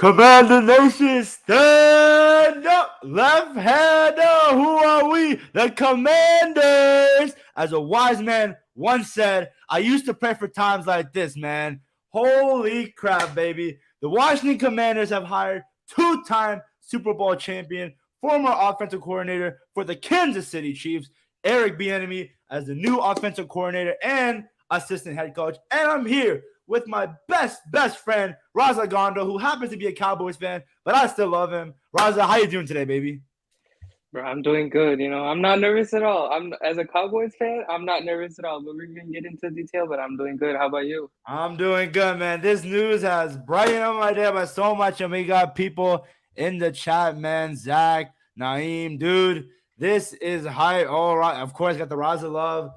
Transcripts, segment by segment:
Commander Nation, stand up! Left hander, who are we? The Commanders! As a wise man once said, I used to pray for times like this, man. Holy crap, baby. The Washington Commanders have hired two-time Super Bowl champion, former offensive coordinator for the Kansas City Chiefs, Eric Bieniemy, as the new offensive coordinator and assistant head coach. And I'm here with my best friend, Raza Gondo, who happens to be a Cowboys fan, but I still love him. Raza, how you doing today, baby? Bro, I'm doing good. I'm not nervous at all. As a Cowboys fan, I'm not nervous at all. But we're gonna get into detail. But I'm doing good. How about you? I'm doing good, man. This news has brightened up my day by so much, and we got people in the chat, man. Zach, Naim, dude, this is hype. All right, of course, got the Raza love,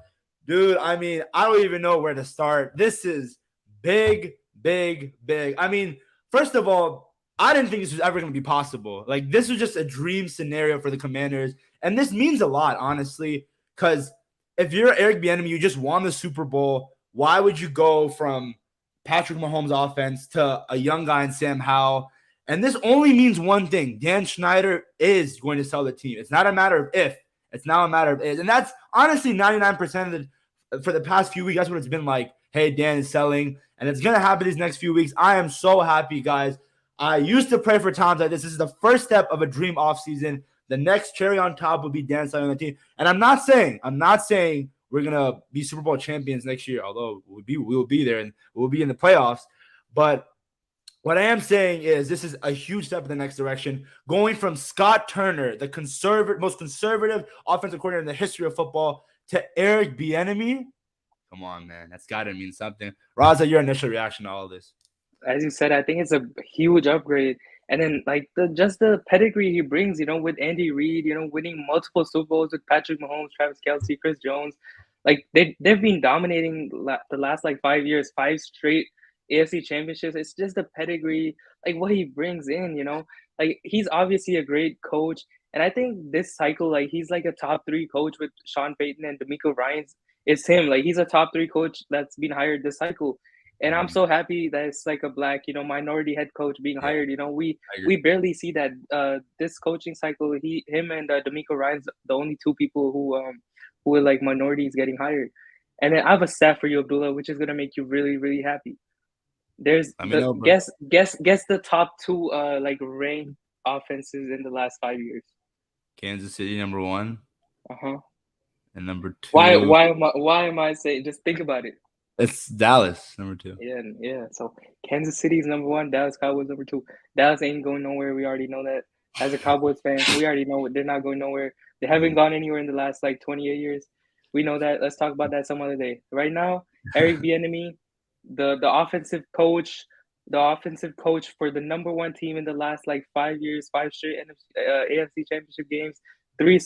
dude. I mean, I don't even know where to start. This is big. I mean, first of all, I didn't think this was ever going to be possible. Like, this was just a dream scenario for the Commanders, and this means a lot, honestly, because if you're Eric Bieniemy, you just won the Super Bowl. Why would you go from Patrick Mahomes' offense to a young guy in Sam Howell? And this only means one thing. Dan Snyder is going to sell the team. It's not a matter of if. It's now a matter of is. And that's honestly 99% of for the past few weeks, that's what it's been like. Hey, Dan is selling. And it's going to happen these next few weeks. I am so happy, guys. I used to pray for times like this. This is the first step of a dream offseason. The next cherry on top would be Dan selling the team. And I'm not saying we're gonna be Super Bowl champions next year, although we will be there and we'll be in the playoffs. But what I am saying is this is a huge step in the next direction, going from Scott Turner, the most conservative offensive coordinator in the history of football, to Eric Bieniemy. Come on, man, that's got to mean something. Raza, your initial reaction to all of this? As you said, I think it's a huge upgrade. And then like the pedigree he brings, with Andy Reid, winning multiple Super Bowls with Patrick Mahomes, Travis Kelce, Chris Jones. Like they've been dominating the last like 5 years, 5 straight AFC championships. It's just the pedigree, like what he brings in. Like he's obviously a great coach, and I think this cycle, like he's like a top 3 coach with Sean Payton and D'Amico Ryans. It's him. Like he's a top 3 coach that's been hired this cycle. And I'm so happy that it's like a black, minority head coach being hired. We barely see that this coaching cycle. Him and D'Amico Ryan's the only 2 people who are like minorities getting hired. And then I have a stat for you, Abdullah, which is gonna make you really, really happy. There's guess the top 2 like ranked offenses in the last 5 years. Kansas City number 1. Uh-huh. And number 2. Why am I saying? Just think about it. It's Dallas number 2. Yeah. So Kansas City is number 1. Dallas Cowboys number 2. Dallas ain't going nowhere. We already know that. As a Cowboys fan, we already know they're not going nowhere. They haven't gone anywhere in the last like 28 years. We know that. Let's talk about that some other day. Right now, Eric Bieniemy, the offensive coach for the number 1 team in the last like 5 years, 5 straight AFC championship games, three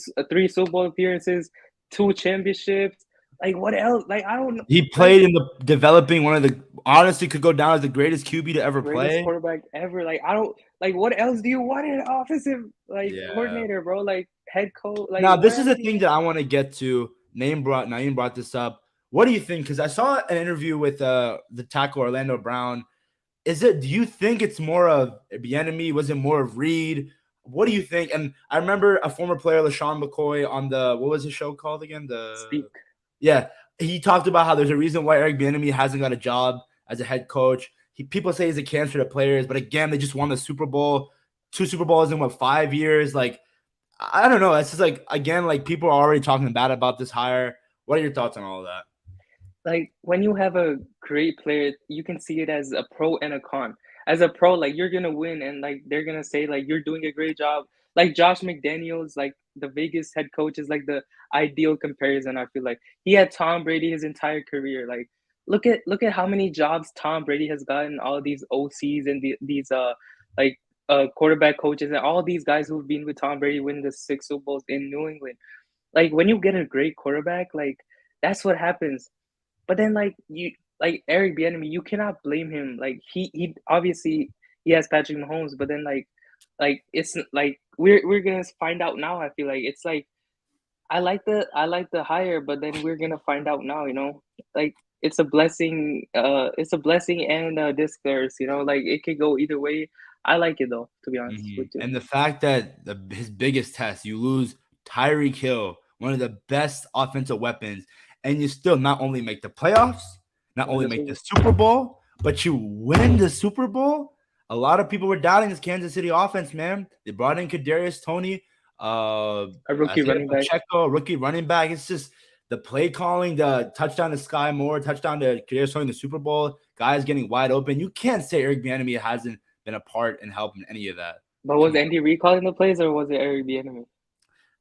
Super Bowl appearances, 2 championships. Like, what else? Like, I don't know. He played in the developing one of the, honestly, could go down as the greatest QB to ever play. Quarterback ever. Like, I don't, like, what else do you want in an offensive, coordinator, bro? Like, head coach. Like, now, this is a thing that I want to get to. Naim brought this up. What do you think? Because I saw an interview with the tackle Orlando Brown. Do you think it's more of Bieniemy? Was it more of Reid? What do you think? And I remember a former player, LaShawn McCoy, on what was his show called again? Speak. Yeah, he talked about how there's a reason why Eric Bieniemy hasn't got a job as a head coach. People say he's a cancer to players, but again, they just won the Super Bowl, 2 Super Bowls in 5 years? Like, I don't know. It's just like, again, like people are already talking bad about this hire. What are your thoughts on all of that? Like, when you have a great player, you can see it as a pro and a con. As a pro, like, you're gonna win, and like they're gonna say like you're doing a great job. Like Josh McDaniels, like the Vegas head coach, is like the ideal comparison. I feel like he had Tom Brady his entire career. Like, look at how many jobs Tom Brady has gotten. All of these OCs and these quarterback coaches and all these guys who've been with Tom Brady winning the 6 Super Bowls in New England. Like, when you get a great quarterback, like that's what happens. But then like Eric Bieniemy, you cannot blame him. Like he obviously he has Patrick Mahomes, but then like it's like we're gonna find out now. I feel like it's like I like the hire, but then we're gonna find out now. Like it's a blessing. It's a blessing and a disc curse. Like it could go either way. I like it though, to be honest with you. And the fact that his biggest test, you lose Tyreek Hill, one of the best offensive weapons, and you still not only make the playoffs, not Win only the make Super the Super Bowl, but you win the Super Bowl. A lot of people were doubting this Kansas City offense, man. They brought in Kadarius Toney, a rookie Isaiah running back. Pacheco, rookie running back. It's just the play calling, the touchdown to Sky Moore, touchdown to Kadarius Toney in the Super Bowl, guys getting wide open. You can't say Eric Bieniemy hasn't been a part in helping any of that. But was Come on. Andy Reid calling the plays or was it Eric Bieniemy?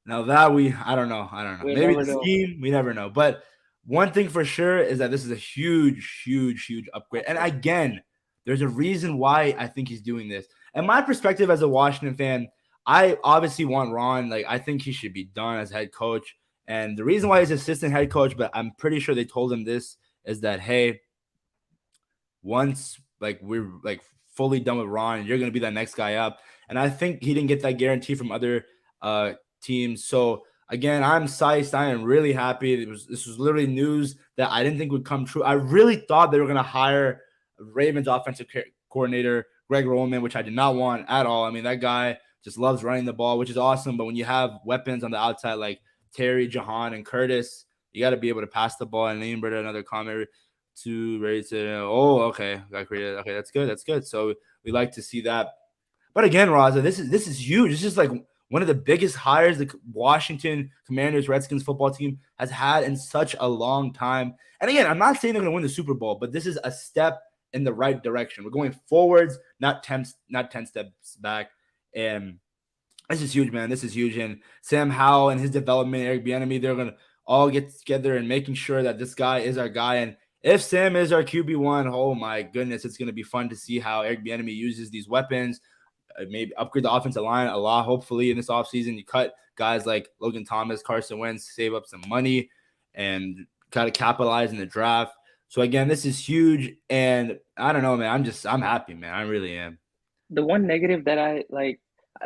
Now that I don't know. We Maybe never the know. scheme, we never know. But one thing for sure is that this is a huge, huge, huge upgrade. And again, there's a reason why I think he's doing this. And my perspective as a Washington fan, I obviously want Ron. Like, I think he should be done as head coach. And the reason why he's assistant head coach, but I'm pretty sure they told him this, is that, hey, once like we're like fully done with Ron, you're gonna be that next guy up. And I think he didn't get that guarantee from other teams. So again, I'm psyched. I am really happy. This was literally news that I didn't think would come true. I really thought they were gonna hire Ravens offensive coordinator Greg Roman, which I did not want at all. I mean, that guy just loves running the ball, which is awesome. But when you have weapons on the outside like Terry, Jahan, and Curtis, you got to be able to pass the ball. And Naim, another comment to ready to. Oh, okay, got created. Okay, that's good. That's good. So we like to see that. But again, Raza, this is huge. It's just like one of the biggest hires the Washington Commanders Redskins football team has had in such a long time. And again, I'm not saying they're going to win the Super Bowl, but this is a step in the right direction. We're going forwards, not 10 steps back. And this is huge, man. This is huge. And Sam Howell and his development, Eric Bieniemy, they're going to all get together and making sure that this guy is our guy. And if Sam is our QB1, oh my goodness, it's going to be fun to see how Eric Bieniemy uses these weapons. Maybe upgrade the offensive line a lot. Hopefully in this offseason, you cut guys like Logan Thomas, Carson Wentz, save up some money, and kind of capitalize in the draft. So again, this is huge. And I don't know, man. I'm happy, man. I really am. The one negative that I like,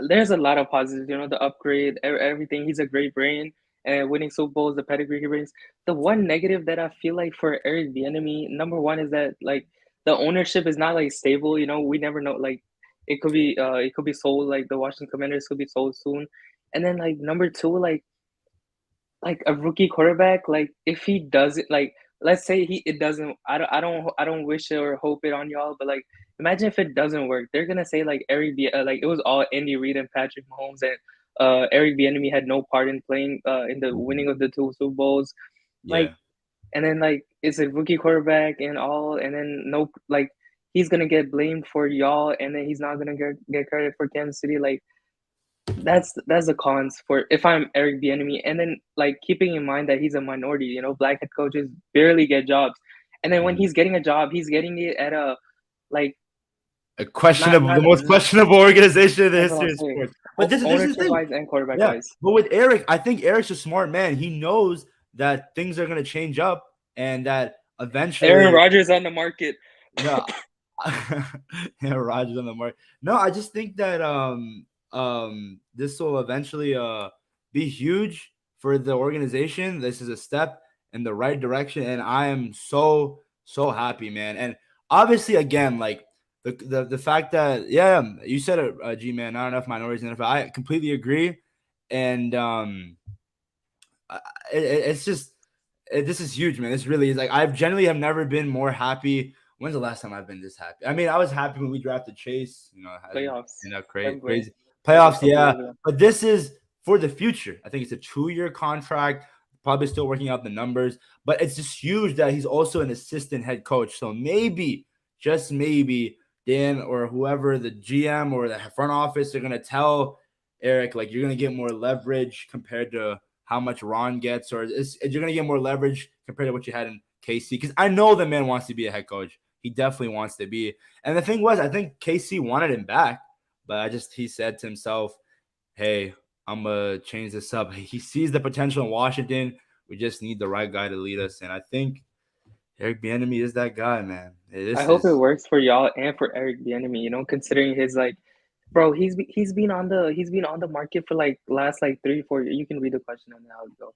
there's a lot of positives, the upgrade, everything. He's a great brain and winning Super Bowls, the pedigree he brings. The one negative that I feel like for Eric Bieniemy, number one is that like the ownership is not like stable. We never know. Like it could be sold. Like the Washington Commanders could be sold soon. And then like number two, like a rookie quarterback, like if he doesn't like, let's say it doesn't. I don't wish it or hope it on y'all, but like imagine if it doesn't work. They're gonna say like like it was all Andy Reid and Patrick Mahomes, and Eric Bieniemy had no part in playing in the winning of the two Super Bowls. Like, Yeah. and then like it's a rookie quarterback and all, and then no, like he's gonna get blamed for y'all, and then he's not gonna get credit for Kansas City. Like that's the cons for if I'm Eric Bieniemy, and then like keeping in mind that he's a minority. Black head coaches barely get jobs, and then when he's getting a job, he's getting it at a like A questionable, the most questionable organization in the history of sports. But this is the thing. Wise and quarterback Yeah. wise. But with Eric, I think Eric's a smart man. He knows that things are going to change up and that eventually Aaron Rodgers on the market. No, yeah, Rodgers on the market. No, I just think that this will eventually be huge for the organization. This is a step in the right direction, and I am so happy, man. And obviously, again, like the fact that you said it, G man, not enough minorities in the NFL. I completely agree, and it's just this is huge, man. This really is like I've generally have never been more happy. When's the last time I've been this happy? I mean, I was happy when we drafted Chase. Playoffs. Crazy playoffs, yeah. But this is for the future. I think it's a 2-year contract. Probably still working out the numbers, but it's just huge that he's also an assistant head coach. So maybe, just maybe, Dan or whoever the GM or the front office are gonna tell Eric like you're gonna get more leverage compared to how much Ron gets, or you're gonna get more leverage compared to what you had in KC. Because I know the man wants to be a head coach. He definitely wants to be. And the thing was, I think KC wanted him back, but he said to himself, hey, I'm going to change this up. He sees the potential in Washington. We just need the right guy to lead us. And I think Eric Bieniemy is that guy, man. I hope it works for y'all and for Eric Bieniemy, considering his like, bro, he's been on the market for like last like 3-4 years. You can read the question and I'll go.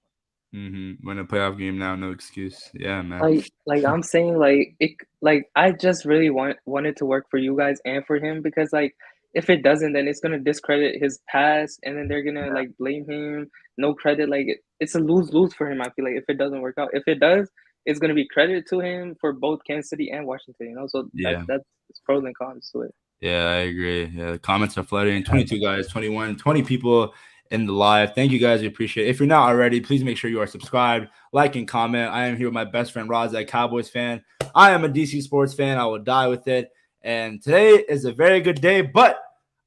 Win a playoff game now, no excuse. Yeah, man. Like I'm saying, like it, like I just really wanted to work for you guys and for him because like if it doesn't, then it's gonna discredit his past, and then they're gonna like blame him. No credit. Like it's a lose-lose for him. I feel like if it doesn't work out, if it does, it's gonna be credit to him for both Kansas City and Washington. So Yeah. that's pros and cons to it. Yeah, I agree. Yeah, the comments are flooding. 22 guys, 21, 20 people in the live. Thank you guys. We appreciate it. If you're not already, please make sure you are subscribed, like, and comment. I am here with my best friend, Razas, Cowboys fan. I am a DC sports fan. I will die with it. And today is a very good day, but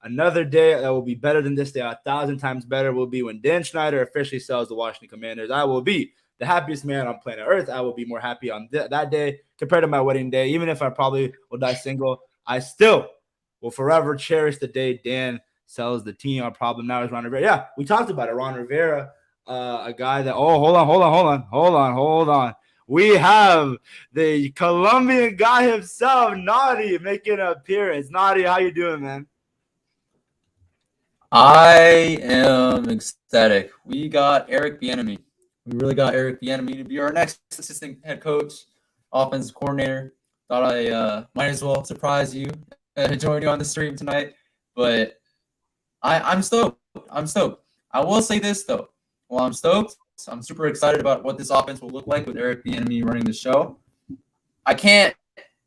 another day that will be better than this day, 1,000 times better, will be when Dan Snyder officially sells the Washington Commanders. I will be the happiest man on planet Earth. I will be more happy on that day compared to my wedding day. Even if I probably will die single, I still will forever cherish the day Dan sells the team. Our problem now is Ron Rivera. Yeah, we talked about it. Ron Rivera, a guy that, hold on. We have the Colombian guy himself, Naughty, making an appearance. Naughty, how you doing, man? I am ecstatic. We got Eric Bieniemy. We really got Eric Bieniemy to be our next assistant head coach, offensive coordinator. Thought I might as well surprise you and join you on the stream tonight. But I'm stoked. I will say this, though. While I'm stoked, I'm super excited about what this offense will look like with Eric Bieniemy running the show. I can't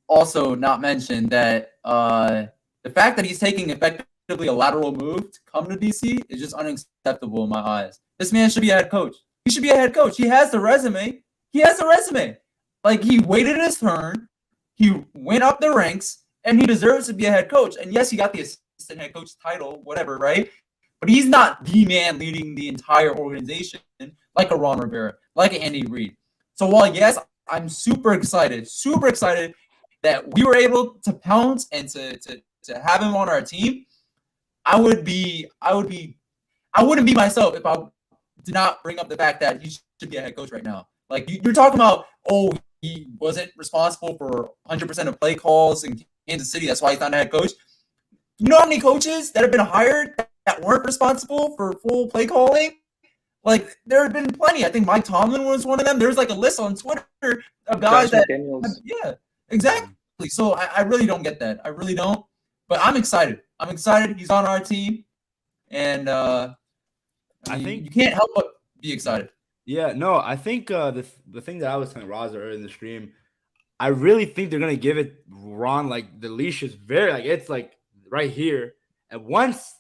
also not mention that the fact that he's taking effectively a lateral move to come to DC is just unacceptable in my eyes. This man should be a head coach. He should be a head coach. He has the resume. Like, he waited his turn. He went up the ranks, and he deserves to be a head coach. And yes, he got the assistant head coach title, whatever, right? But he's not the man leading the entire organization like a Ron Rivera, like an Andy Reid. So while, yes, I'm super excited that we were able to pounce and to have him on our team, I wouldn't be myself if I did not bring up the fact that he should be a head coach right now. Like, you're talking about, he wasn't responsible for 100% of play calls in Kansas City. That's why he's not a head coach. You know how many coaches that have been hired that weren't responsible for full play calling? Like, there have been plenty. I think Mike Tomlin was one of them. There's like a list on Twitter of guys yeah, exactly. So I really don't get that. I really don't. But I'm excited. He's on our team. And I think you can't help but be excited. Yeah, no, I think the thing that I was telling Raza earlier in the stream, I really think they're gonna give it Ron, like, the leash is very, like, it's like right here, and once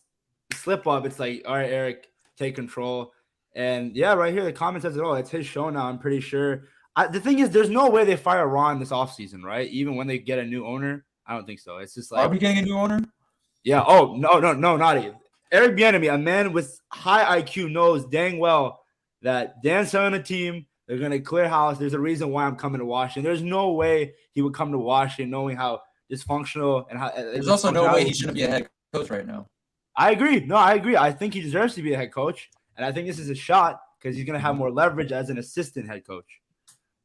slip up, it's like, all right, Eric, take control. And yeah, right here the comment says it all. It's his show now. I'm pretty sure. The thing is, there's no way they fire Ron this offseason, right? Even when they get a new owner, I don't think so. It's just like, are we getting a new owner? Yeah. Oh no, not even. Eric Bieniemy, a man with high IQ, knows dang well that Dan's selling a team. They're going to clear house. There's a reason why I'm coming to Washington. There's no way he would come to Washington knowing how dysfunctional and how. There's also no way he shouldn't be a head coach right now. I agree. No, I agree. I think he deserves to be a head coach. And I think this is a shot because he's going to have more leverage as an assistant head coach.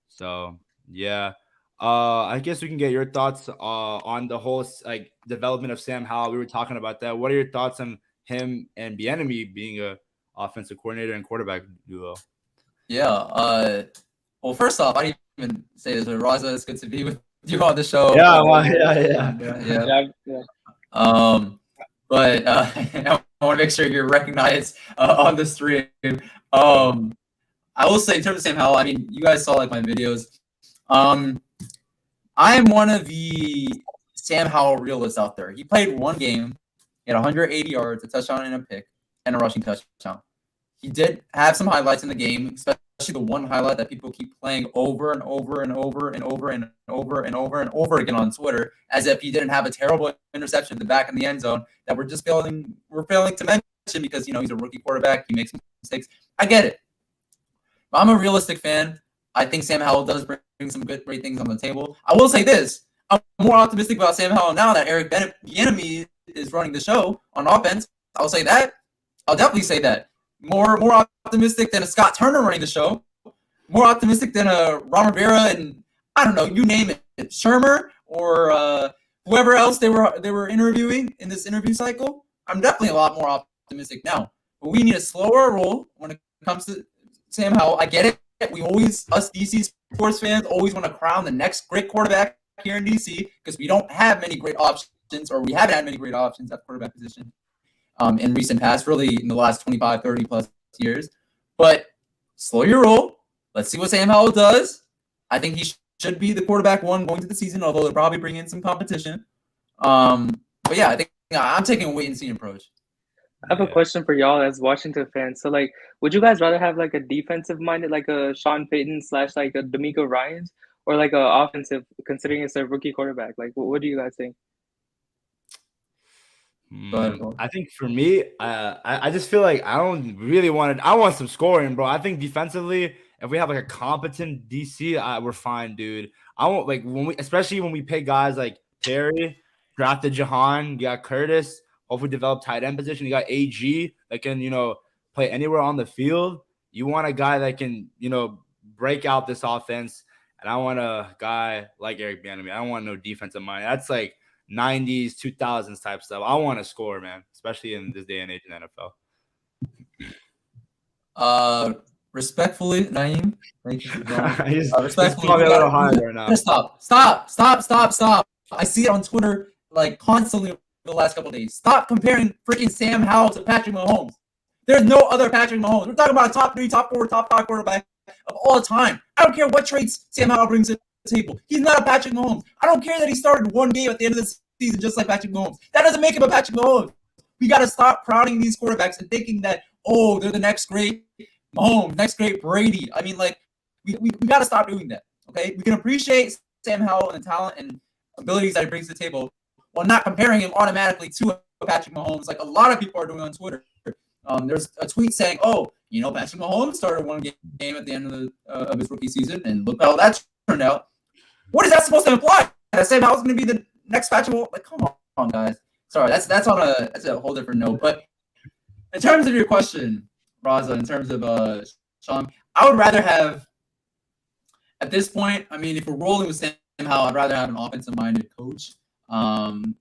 So, yeah. I guess we can get your thoughts on the whole development of Sam Howell. We were talking about that. What are your thoughts on him and Bieniemy being a offensive coordinator and quarterback duo? Yeah. Well, first off, I didn't even say this, but Raza, it's good to be with you on the show. Yeah. But I want to make sure you're recognized on the stream. I will say, in terms of Sam Howell, I mean, you guys saw like my videos. I am one of the Sam Howell realists out there. He played one game, he had 180 yards, a touchdown and a pick, and a rushing touchdown. He did have some highlights in the game, especially the one highlight that people keep playing over and over and over and over and over and over and over again on Twitter, as if he didn't have a terrible interception at the back in the end zone that we're failing to mention because, you know, he's a rookie quarterback. He makes mistakes. I get it. But I'm a realistic fan. I think Sam Howell does bring some great things on the table. I will say this. I'm more optimistic about Sam Howell now that Eric Bieniemy is running the show on offense. I'll say that. I'll definitely say that. More optimistic than a Scott Turner running the show. More optimistic than a Ron Rivera and, I don't know, you name it, Shermer or whoever else they were interviewing in this interview cycle. I'm definitely a lot more optimistic now. But we need a slower roll when it comes to Sam Howell. I get it. We always, us DC sports fans, always want to crown the next great quarterback here in DC because we don't have many great options or we haven't had many great options at the quarterback position in recent past, really in the last 25, 30 plus years. But slow your roll. Let's see what Sam Howell does. I think he should be the quarterback one going to the season, although they'll probably bring in some competition. But yeah, I think I'm taking a wait and see approach. I have a question for y'all as Washington fans. So, like, would you guys rather have like a defensive minded, like a Sean Payton / like a D'Amico Ryans, or like a offensive, considering it's a rookie quarterback? Like, what do you guys think? I think for me, I just feel like I don't really want it. I want some scoring, bro. I think defensively, if we have like a competent DC, we're fine, dude. I won't like especially when we pay guys like Terry, drafted Jahan, you got Curtis. Hopefully develop tight end position. You got AG that can, play anywhere on the field. You want a guy that can, break out this offense. And I want a guy like Eric Bieniemy. I don't want no defensive mind. That's like 90s, 2000s type stuff. I want to score, man, especially in this day and age in the NFL. Respectfully, Naim. Thank you. Respectfully, probably a little higher right now. Stop. I see it on Twitter like constantly the last couple of days. Stop comparing freaking Sam Howell to Patrick Mahomes. There's no other Patrick Mahomes. We're talking about a top 3, top 4, top 5 quarterback of all time. I don't care what traits Sam Howell brings to the table. He's not a Patrick Mahomes. I don't care that he started one game at the end of the season just like Patrick Mahomes. That doesn't make him a Patrick Mahomes. We got to stop crowding these quarterbacks and thinking that, they're the next great Mahomes, next great Brady. I mean, like, we got to stop doing that, okay? We can appreciate Sam Howell and the talent and abilities that he brings to the table, while not comparing him automatically to Patrick Mahomes, like a lot of people are doing on Twitter. There's a tweet saying, Patrick Mahomes started one game at the end of his rookie season, and look how that turned out. What is that supposed to imply? That Sam Howell's going to be the next Patrick Mahomes? Like, come on, guys. Sorry, that's a whole different note. But in terms of your question, Raza, in terms of Sean, I would rather have, at this point, I mean, if we're rolling with Sam Howell, I'd rather have an offensive-minded coach. And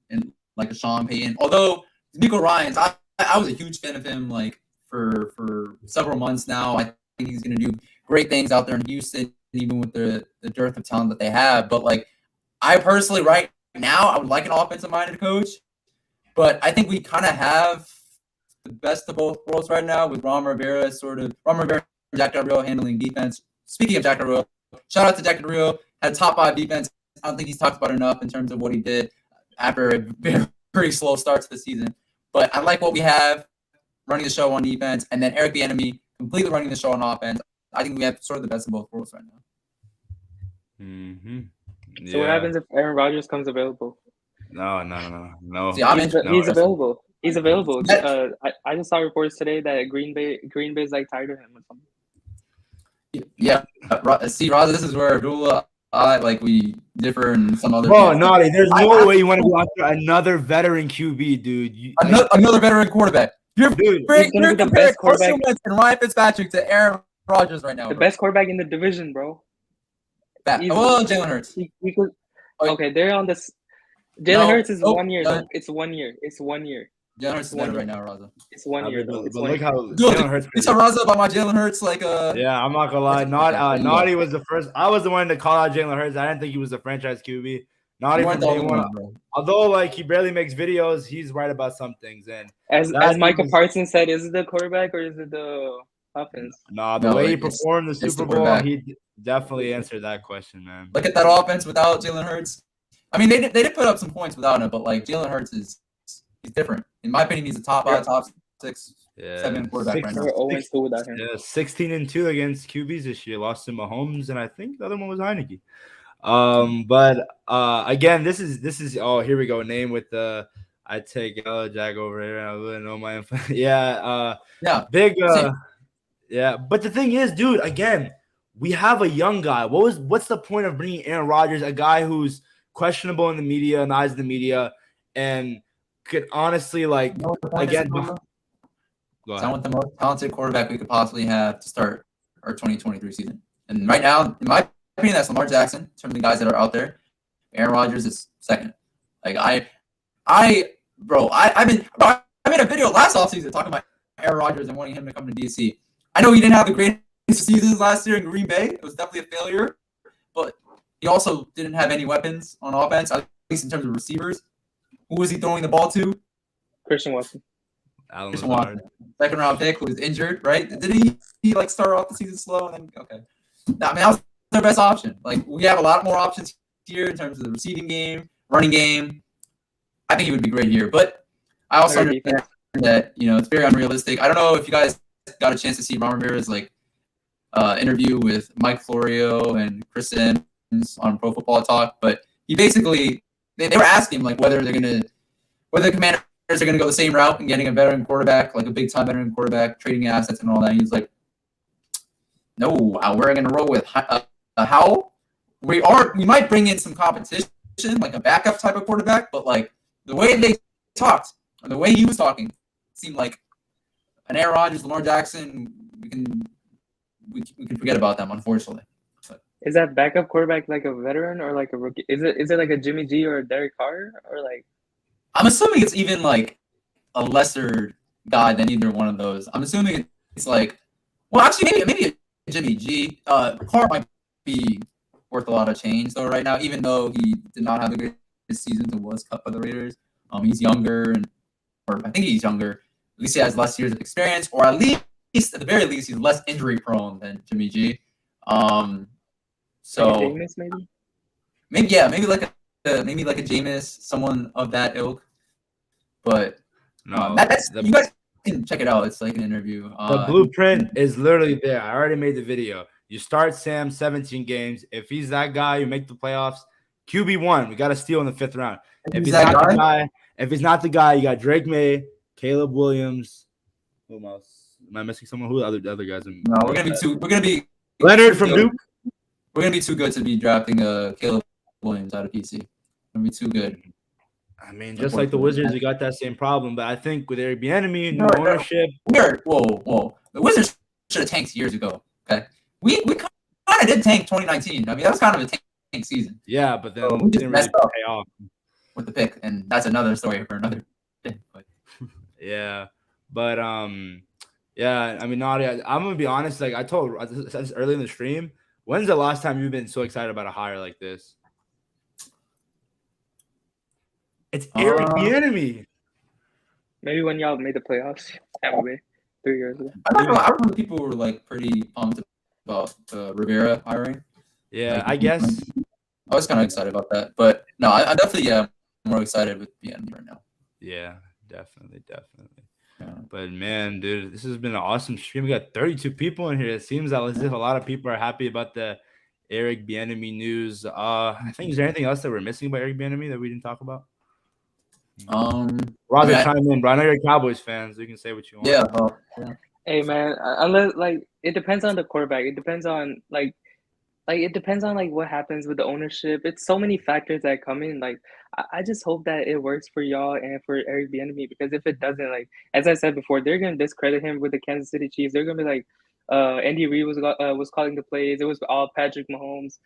like a Sean Payton. Although D'Amico Ryans, I was a huge fan of him like for several months now. I think he's going to do great things out there in Houston, even with the dearth of talent that they have. But like, I personally right now, I would like an offensive-minded coach. But I think we kind of have the best of both worlds right now with Ron Rivera and Jack Del Rio handling defense. Speaking of Jack Del Rio, shout out to Jack Del Rio, had a top 5 defense. I don't think he's talked about enough in terms of what he did after a very slow start to the season. But I like what we have running the show on defense, and then Eric Bieniemy completely running the show on offense. I think we have sort of the best of both worlds right now. Mm-hmm. Yeah. So what happens if Aaron Rodgers comes available? No. See, he's available. He's available. I just saw reports today that Green Bay's like tired of him or something. Yeah. See, Raza, this is where Abdullah, we differ in some other. Bro, Naughty, there's no way you want to go after another veteran QB, dude. Another veteran quarterback. You're comparing quarterback and Ryan Fitzpatrick to Aaron Rodgers right now. The best quarterback in the division, bro. Well, Jalen Hurts. Okay, they're on this. Jalen Hurts is 1 year. It's 1 year. Jalen Hurts is better right now, Raza. It's 1 year. But look how Jalen Hurts. You tell Raza about my Jalen Hurts, Yeah, I'm not gonna lie. Naughty was the first. I was the one to call out Jalen Hurts. I didn't think he was the franchise QB. Naughty from day one. Although he barely makes videos, he's right about some things. And as Michael Parsons said, is it the quarterback or is it the offense? The way he performed the Super Bowl, he definitely answered that question, man. Look at that offense without Jalen Hurts. I mean, they did put up some points without him, but Jalen Hurts he's different. In my opinion, he's a top 5, top 6, 7 quarterback right now. We're 0-2 without him. Yeah, 16-2 against QBs this year. Lost to Mahomes, and I think the other one was Heineke. But again, this is here we go. Name with the I take Yellow Jack over here. I wouldn't know my info. Big. Yeah, but the thing is, dude, again, we have a young guy. What's the point of bringing Aaron Rodgers, a guy who's questionable in the media, in the eyes of the media, and could honestly again. Sound with the most talented quarterback we could possibly have to start our 2023 season. And right now, in my opinion, that's Lamar Jackson. In terms of the guys that are out there, Aaron Rodgers is second. I made a video last offseason talking about Aaron Rodgers and wanting him to come to DC. I know he didn't have the greatest seasons last year in Green Bay. It was definitely a failure, but he also didn't have any weapons on offense, at least in terms of receivers. Who was he throwing the ball to? Christian Watson. Alan Christian Lazard. Watson. Second round pick who was injured, right? Did he like start off the season slow and then okay? No, I mean, that was their best option. Like we have a lot more options here in terms of the receiving game, running game. I think he would be great here, but I also understand that it's very unrealistic. I don't know if you guys got a chance to see Ron Rivera's interview with Mike Florio and Chris Sims on Pro Football Talk, but he basically they were asking like whether the Commanders are gonna go the same route and getting a veteran quarterback, like a big time veteran quarterback, trading assets and all that. And he's like, no, we're gonna roll with Howell. We might bring in some competition, like a backup type of quarterback, but like the way they talked, or the way he was talking, seemed like an Aaron Rodgers, Lamar Jackson. We can forget about them, unfortunately. But, is that backup quarterback like a veteran or like a rookie? Is it like a Jimmy G or a Derek Carr or like? I'm assuming it's even like a lesser guy than either one of those. I'm assuming it's like, well, actually, maybe a Jimmy G. Carr might be worth a lot of change though right now, even though he did not have a great season and was cut by the Raiders. He's younger, or I think he's younger. At least he has less years of experience, or at the very least, he's less injury prone than Jimmy G. So like Jameis, maybe like a Jameis, someone of that ilk. But No, you guys can check it out. It's like an interview. The blueprint is literally there. I already made the video. You start Sam 17 games. If he's that guy, you make the playoffs. QB1, we got to steal in the 5th round. If he's not the guy, you got Drake May, Caleb Williams. Who else? Am I missing someone? Who are the other guys? No, we're gonna be Leonard from Duke. We're gonna be too good to be drafting Caleb Williams out of PC. We're gonna be too good. I mean, just like the Wizards, we got that same problem. But I think with Eric Bieniemy, new ownership. Whoa. The Wizards should have tanked years ago. Okay, we kind of did tank 2019. I mean, that was kind of a tank season. Yeah, but then we just didn't messed really up pay off with the pick, and that's another story for another day. But. Yeah, but yeah. I mean, Nadia, I'm gonna be honest. Like I told us early in the stream, when's the last time you've been so excited about a hire like this? It's Eric Bieniemy. Maybe when y'all made the playoffs, probably 3 years ago. I remember people were like pretty pumped about Rivera hiring. Yeah, I guess. I was kind of excited about that, but no, I definitely am more excited with Bieniemy right now. Yeah, definitely. Yeah. But man, dude, this has been an awesome stream. We got 32 people in here. It seems as if a lot of people are happy about the Eric Bieniemy news. I think is there anything else that we're missing about Eric Bieniemy that we didn't talk about? Roger, chime in, bro. I know you're a Cowboys fan, so you can say what you want. Yeah. Hey man, unless like it depends on the quarterback. It depends on it depends on what happens with the ownership. It's so many factors that come in. Like I just hope that it works for y'all and for Eric Bieniemy, because if it doesn't, like as I said before, they're gonna discredit him with the Kansas City Chiefs. They're gonna be like, Andy Reid was calling the plays. It was all Patrick Mahomes.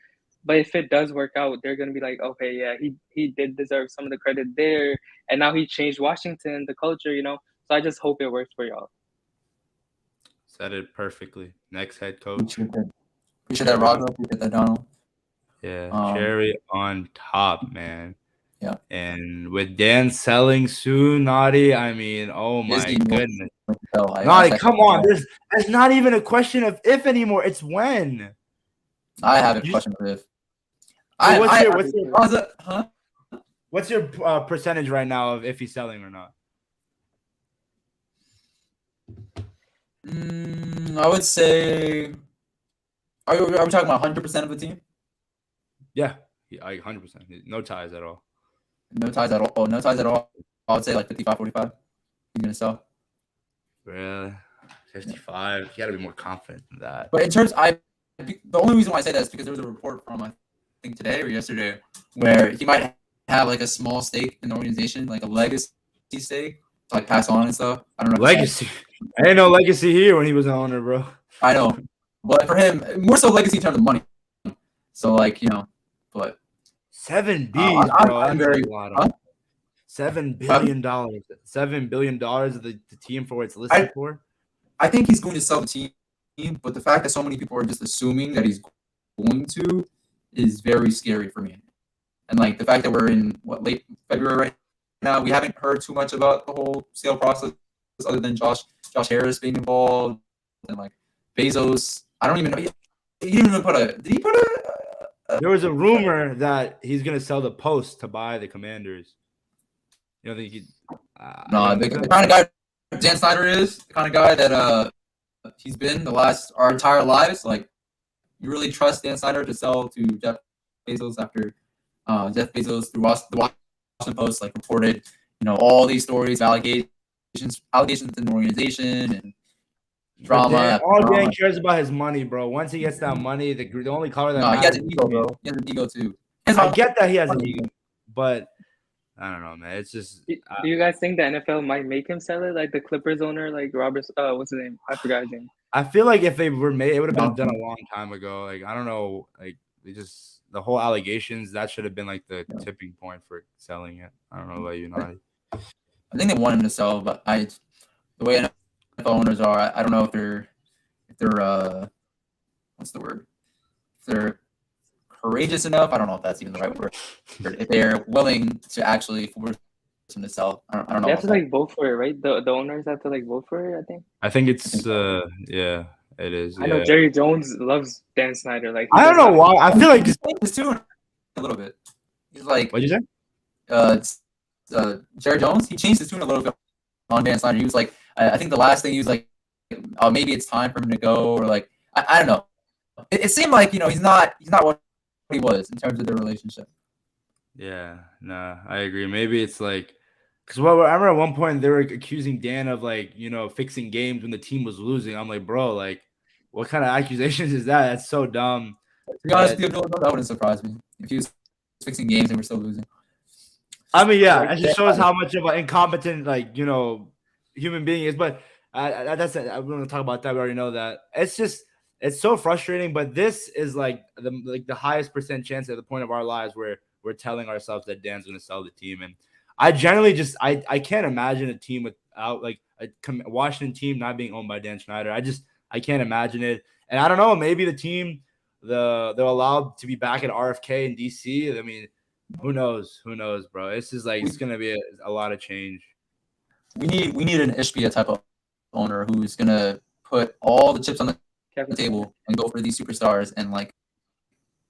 But if it does work out, they're gonna be like, okay, yeah, he did deserve some of the credit there, and now he changed Washington, the culture, So I just hope it works for y'all. Said it perfectly. Next head coach. Appreciate that, Roger. Appreciate that, Donald. Yeah, cherry on top, man. Yeah. And with Dan selling soon, Naughty, I mean, oh my goodness. Naughty, come on. There's not even a question of if anymore. It's when. I have a question for if. What's your percentage right now of if he's selling or not? I would say. Are we talking about 100% of the team? Yeah, 100%. No ties at all. No ties at all. Oh, no ties at all. I would say like 55-45. He's gonna sell. Really? 55. You got to be more confident than that. But in terms, the only reason why I say that is because there was a report from I think today or yesterday where he might have like a small stake in the organization, like a legacy stake, to like pass on and stuff. I don't know. Legacy. I ain't no legacy here when he was an owner, bro. I know, but for him, more so legacy in terms of money. So like but $7 billion, bro. I'm very $7 billion. $7 billion of the team for what it's listed for. I think he's going to sell the team, but the fact that so many people are just assuming that he's going to is very scary for me. And like the fact that we're in late February right now. We haven't heard too much about the whole sale process other than Josh Harris being involved and like Bezos. I don't even know. He didn't even put a. Did he put a? There was a rumor that he's gonna sell the Post to buy the Commanders. You don't think he? No, the kind of guy Dan Snyder is the kind of guy that he's been our entire lives. Like, you really trust Dan Snyder to sell to Jeff Bezos after Jeff Bezos through the Washington Post like reported, all these stories, allegations in the organization and drama. Dan cares about his money, bro. Once he gets that money, the only color that he has an ego, bro. He has an ego too. I get that he has an ego, but I don't know, man. It's just. Do you guys think the NFL might make him sell it, like the Clippers owner, like Roberts? What's his name? I forgot his name. I feel like if they were made, it would have been done a long time ago. Like, I don't know, like the whole allegations that should have been like the tipping point for selling it. I don't know about you, Nadi. I think they want him to sell, but the way NFL owners are, I don't know if they're what's the word? If they're courageous enough. I don't know if that's even the right word. If they're willing to actually force him to sell, I don't know. They have to like vote for it, right? The owners have to like vote for it. I think it's yeah, it is. I know Jerry Jones loves Dan Snyder. Like, I don't know why. I feel like he's doing a little bit. He's like, what'd you say? Jerry Jones. He changed his tune a little bit on Dan Snyder. He was like, I think the last thing he was like, oh, maybe it's time for him to go, or like, I don't know. It seemed like he's not what he was in terms of their relationship. Yeah, nah, I agree. Maybe it's like, because I remember at one point they were accusing Dan of like, fixing games when the team was losing. I'm like, bro, like, what kind of accusations is that? That's so dumb. To be honest, that wouldn't surprise me if he was fixing games and we're still losing. I mean, yeah, it just shows how much of an incompetent, like, human being is. But that's it. I'm going to talk about that. We already know that. It's so frustrating. But this is like the highest % chance at the point of our lives where we're telling ourselves that Dan's going to sell the team. And I generally I can't imagine a team without like a Washington team not being owned by Dan Snyder. I can't imagine it. And I don't know, maybe the team, they're allowed to be back at RFK in DC. I mean, who knows, bro? It's just like, it's going to be a lot of change. We need an Ishbia type of owner who's going to put all the chips on the table and go for these superstars and like,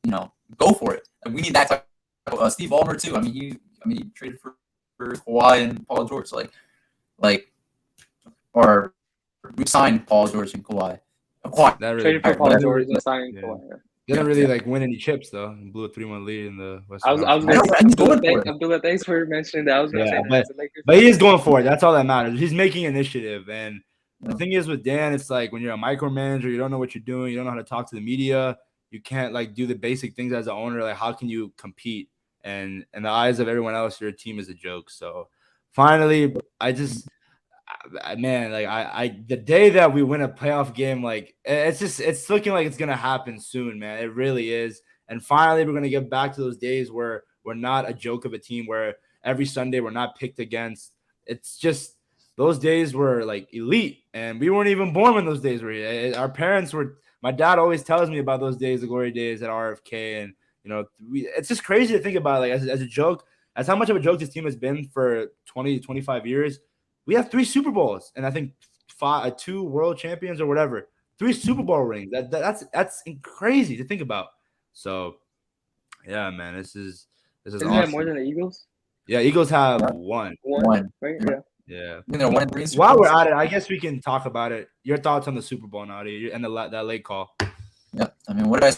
go for it. And we need that type of Steve Ballmer too. I mean, he traded for Kawhi and Paul George, or we signed Paul George and Kawhi. Traded for Paul George and signed Kawhi. Didn't really like win any chips though. Blew a 3-1 lead in the West. I was going to Abdullah, thanks for mentioning that. I was going to say that. But he is going for it. That's all that matters. He's making initiative. And the thing is with Dan, it's like when you're a micromanager, you don't know what you're doing. You don't know how to talk to the media. You can't like do the basic things as an owner. Like, how can you compete? And in the eyes of everyone else, your team is a joke. So finally, the day that we win a playoff game, like it's looking like it's gonna happen soon, man. It really is. And finally, we're gonna get back to those days where we're not a joke of a team, where every Sunday we're not picked against. It's just those days were like elite, and we weren't even born when those days were. Our parents were. My dad always tells me about those days, the glory days at RFK, and it's just crazy to think about, like, as a joke, as how much of a joke this team has been for 20, 25 years. We have 3 Super Bowls and I think 2 world champions or whatever. 3 Super Bowl rings. That's crazy to think about. So, yeah, man, this is Isn't awesome. that more than the Eagles? Yeah, Eagles have one. One, right? Yeah. While we're at it, I guess we can talk about it. Your thoughts on the Super Bowl, Nadi, and that late call. Yeah, I mean, what did I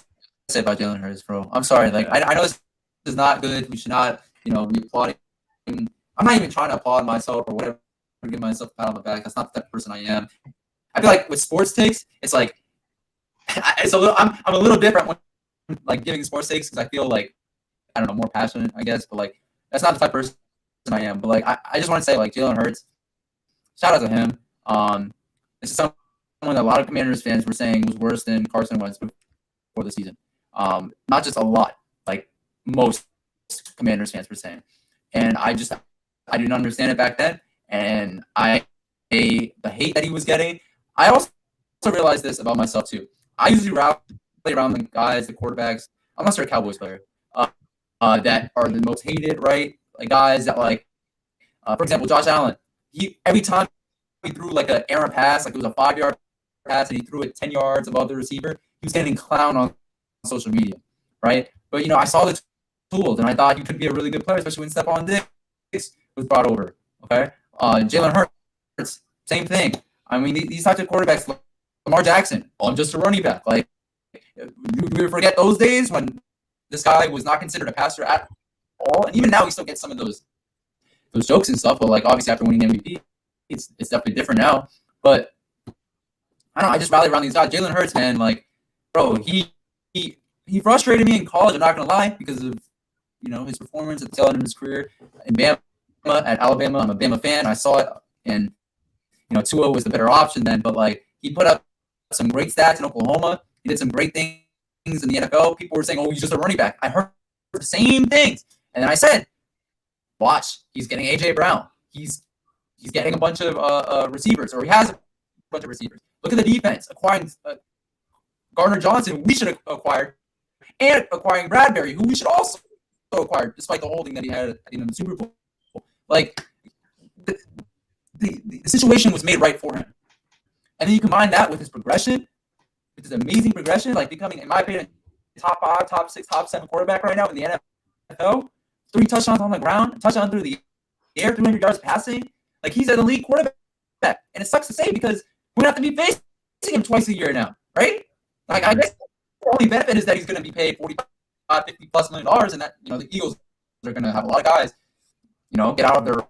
say about Jalen Hurts, bro? I'm sorry. Like, I know this is not good. We should not, be applauding. I'm not even trying to applaud myself or whatever, or give myself a pat on the back. That's not the type of person I am. I feel like with sports takes, it's like I'm a little different when like giving sports takes, because I feel like, I don't know, more passionate, I guess. But like, that's not the type of person I am. But like, I just want to say, like, Jalen Hurts, shout out to him. This is someone that a lot of Commanders fans were saying was worse than Carson Wentz before the season. Not just a lot, like most Commanders fans were saying. And I didn't understand it back then. And the hate that he was getting, I also realized this about myself too. I usually play around the guys, the quarterbacks, unless they're a Cowboys player, that are the most hated, right? Like guys that like For example, Josh Allen. Every time he threw like an errant pass, like it was a 5-yard pass, and he threw it 10 yards above the receiver, he was getting clowned on social media, right? But I saw the tools, and I thought he could be a really good player, especially when Stephon Diggs was brought over. Okay, Jalen Hurts, same thing. I mean, these types of quarterbacks, Lamar Jackson, I'm just a running back. Like, we forget those days when this guy was not considered a passer at all, and even now he still gets some of those jokes and stuff. But like, obviously, after winning MVP, it's definitely different now. But I don't know. I just rally around these guys. Jalen Hurts, man, like, bro, he frustrated me in college. I'm not gonna lie, because of his performance at the tail end of his career in Bama at Alabama. I'm a Bama fan. I saw it, and Tua was the better option then. But like, he put up some great stats in Oklahoma. He did some great things in the NFL. People were saying, "Oh, he's just a running back." I heard the same things, and then I said, "Watch, he's getting AJ Brown. He's getting a bunch of receivers, or he has a bunch of receivers. Look at the defense, acquiring Gardner Johnson, who we should have acquired, and acquiring Bradbury, who we should also acquire, despite the holding that he had in the Super Bowl. Like, the situation was made right for him, and then you combine that with his progression, with his amazing progression, like becoming, in my opinion, top 5, top 6, top 7 quarterback right now in the NFL. 3 touchdowns on the ground, touchdown through the air, 300 yards passing. Like, he's an elite quarterback, and it sucks to say because we're going to have to be facing him twice a year now, right? Like, I guess the only benefit is that he's going to be paid $45, $50+ million, and that the Eagles are going to have a lot of guys, get out of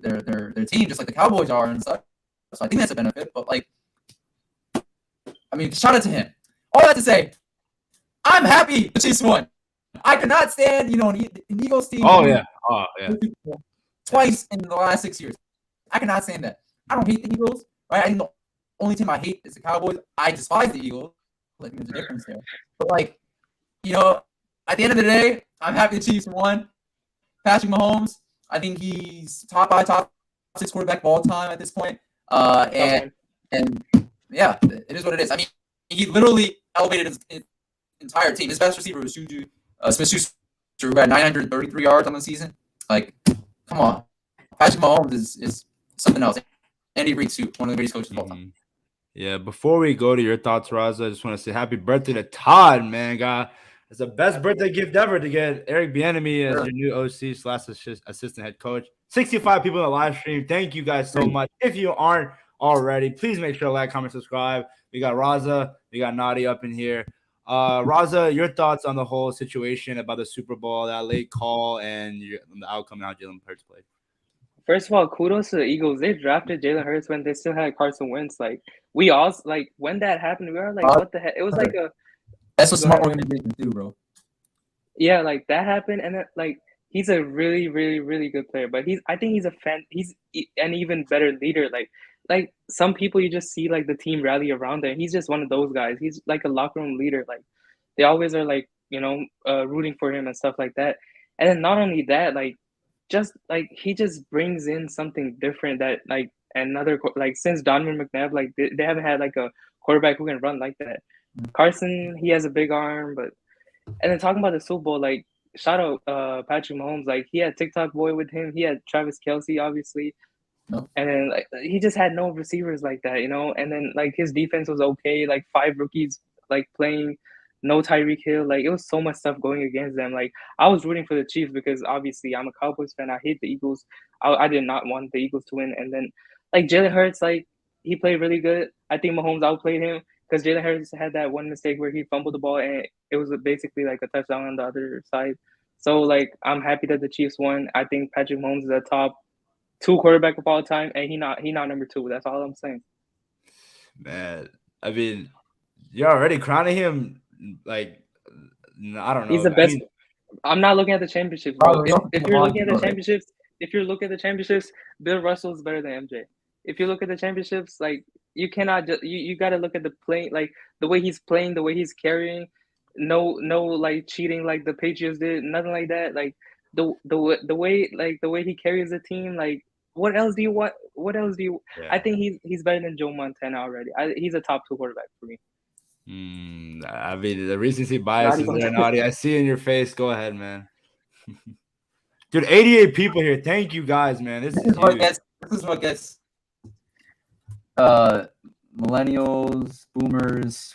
their team just like the Cowboys are and stuff. So I think that's a benefit. But like, I mean, shout out to him. All that to say, I'm happy the Chiefs won. I could not stand, an Eagles team. Oh yeah. Twice in the last 6 years. I cannot stand that. I don't hate the Eagles, right? I think the only team I hate is the Cowboys. I despise the Eagles. I think there's a difference there. But like, at the end of the day, I'm happy the Chiefs won. Patrick Mahomes, I think he's top 5, top 6 quarterback of all time at this point. And yeah, it is what it is. I mean, he literally elevated his entire team. His best receiver was Smith-Schuster, who had 933 yards on the season. Like, come on. Patrick Mahomes is something else. Andy Reid, one of the greatest coaches of all time. Yeah, before we go to your thoughts, Raza, I just want to say happy birthday to Todd, man. God, it's the best birthday gift ever to get Eric Bieniemy as your new OC/assistant head coach. 65 people in the live stream. Thank you guys so much. If you aren't already, please make sure to like, comment, subscribe. We got Raza, we got Nadi up in here. Raza, your thoughts on the whole situation about the Super Bowl, that late call, and the outcome how Jalen Hurts played? First of all, kudos to the Eagles. They drafted Jalen Hurts when they still had Carson Wentz. Like, we all, like, when that happened, we were like, what the heck? It was like a... That's what smart organizations do, bro. Yeah, like, that happened, and then, like, he's a really, really, really good player. But I think he's a fan. He's an even better leader. Like some people, you just see, like, the team rally around there. He's just one of those guys. He's like a locker room leader. Like, they always are, like, rooting for him and stuff like that. And then not only that, like, just like he just brings in something different that like another like since Donovan McNabb, like they haven't had like a quarterback who can run like that. Carson, he has a big arm, but and then talking about the Super Bowl, like shout out Patrick Mahomes, like he had TikTok boy with him, he had Travis Kelce obviously, and then like he just had no receivers like that, and then like his defense was okay, like 5 rookies like playing. No Tyreek Hill. Like, it was so much stuff going against them. Like, I was rooting for the Chiefs because, obviously, I'm a Cowboys fan. I hate the Eagles. I did not want the Eagles to win. And then, like, Jalen Hurts, like, he played really good. I think Mahomes outplayed him because Jalen Hurts had that one mistake where he fumbled the ball, and it was basically, like, a touchdown on the other side. So, like, I'm happy that the Chiefs won. I think Patrick Mahomes is a top 2 quarterback of all time, and he not number 2. That's all I'm saying. Man, I mean, you're already crowning him. Like, I don't know. He's the best. I'm not looking at the championships, bro. If you're looking at the championships, Bill Russell is better than MJ. If you look at the championships, like you cannot just you got to look at the play, like the way he's playing, the way he's carrying. No, like cheating like the Patriots did, nothing like that. Like the way he carries the team. Like what else do you want? What else do you? Yeah. I think he's better than Joe Montana already. He's a top 2 quarterback for me. I mean, the recency bias is there, Naughty. I see in your face. Go ahead, man. Dude, 88 people here. Thank you guys, man. This is huge. This is what gets millennials, boomers.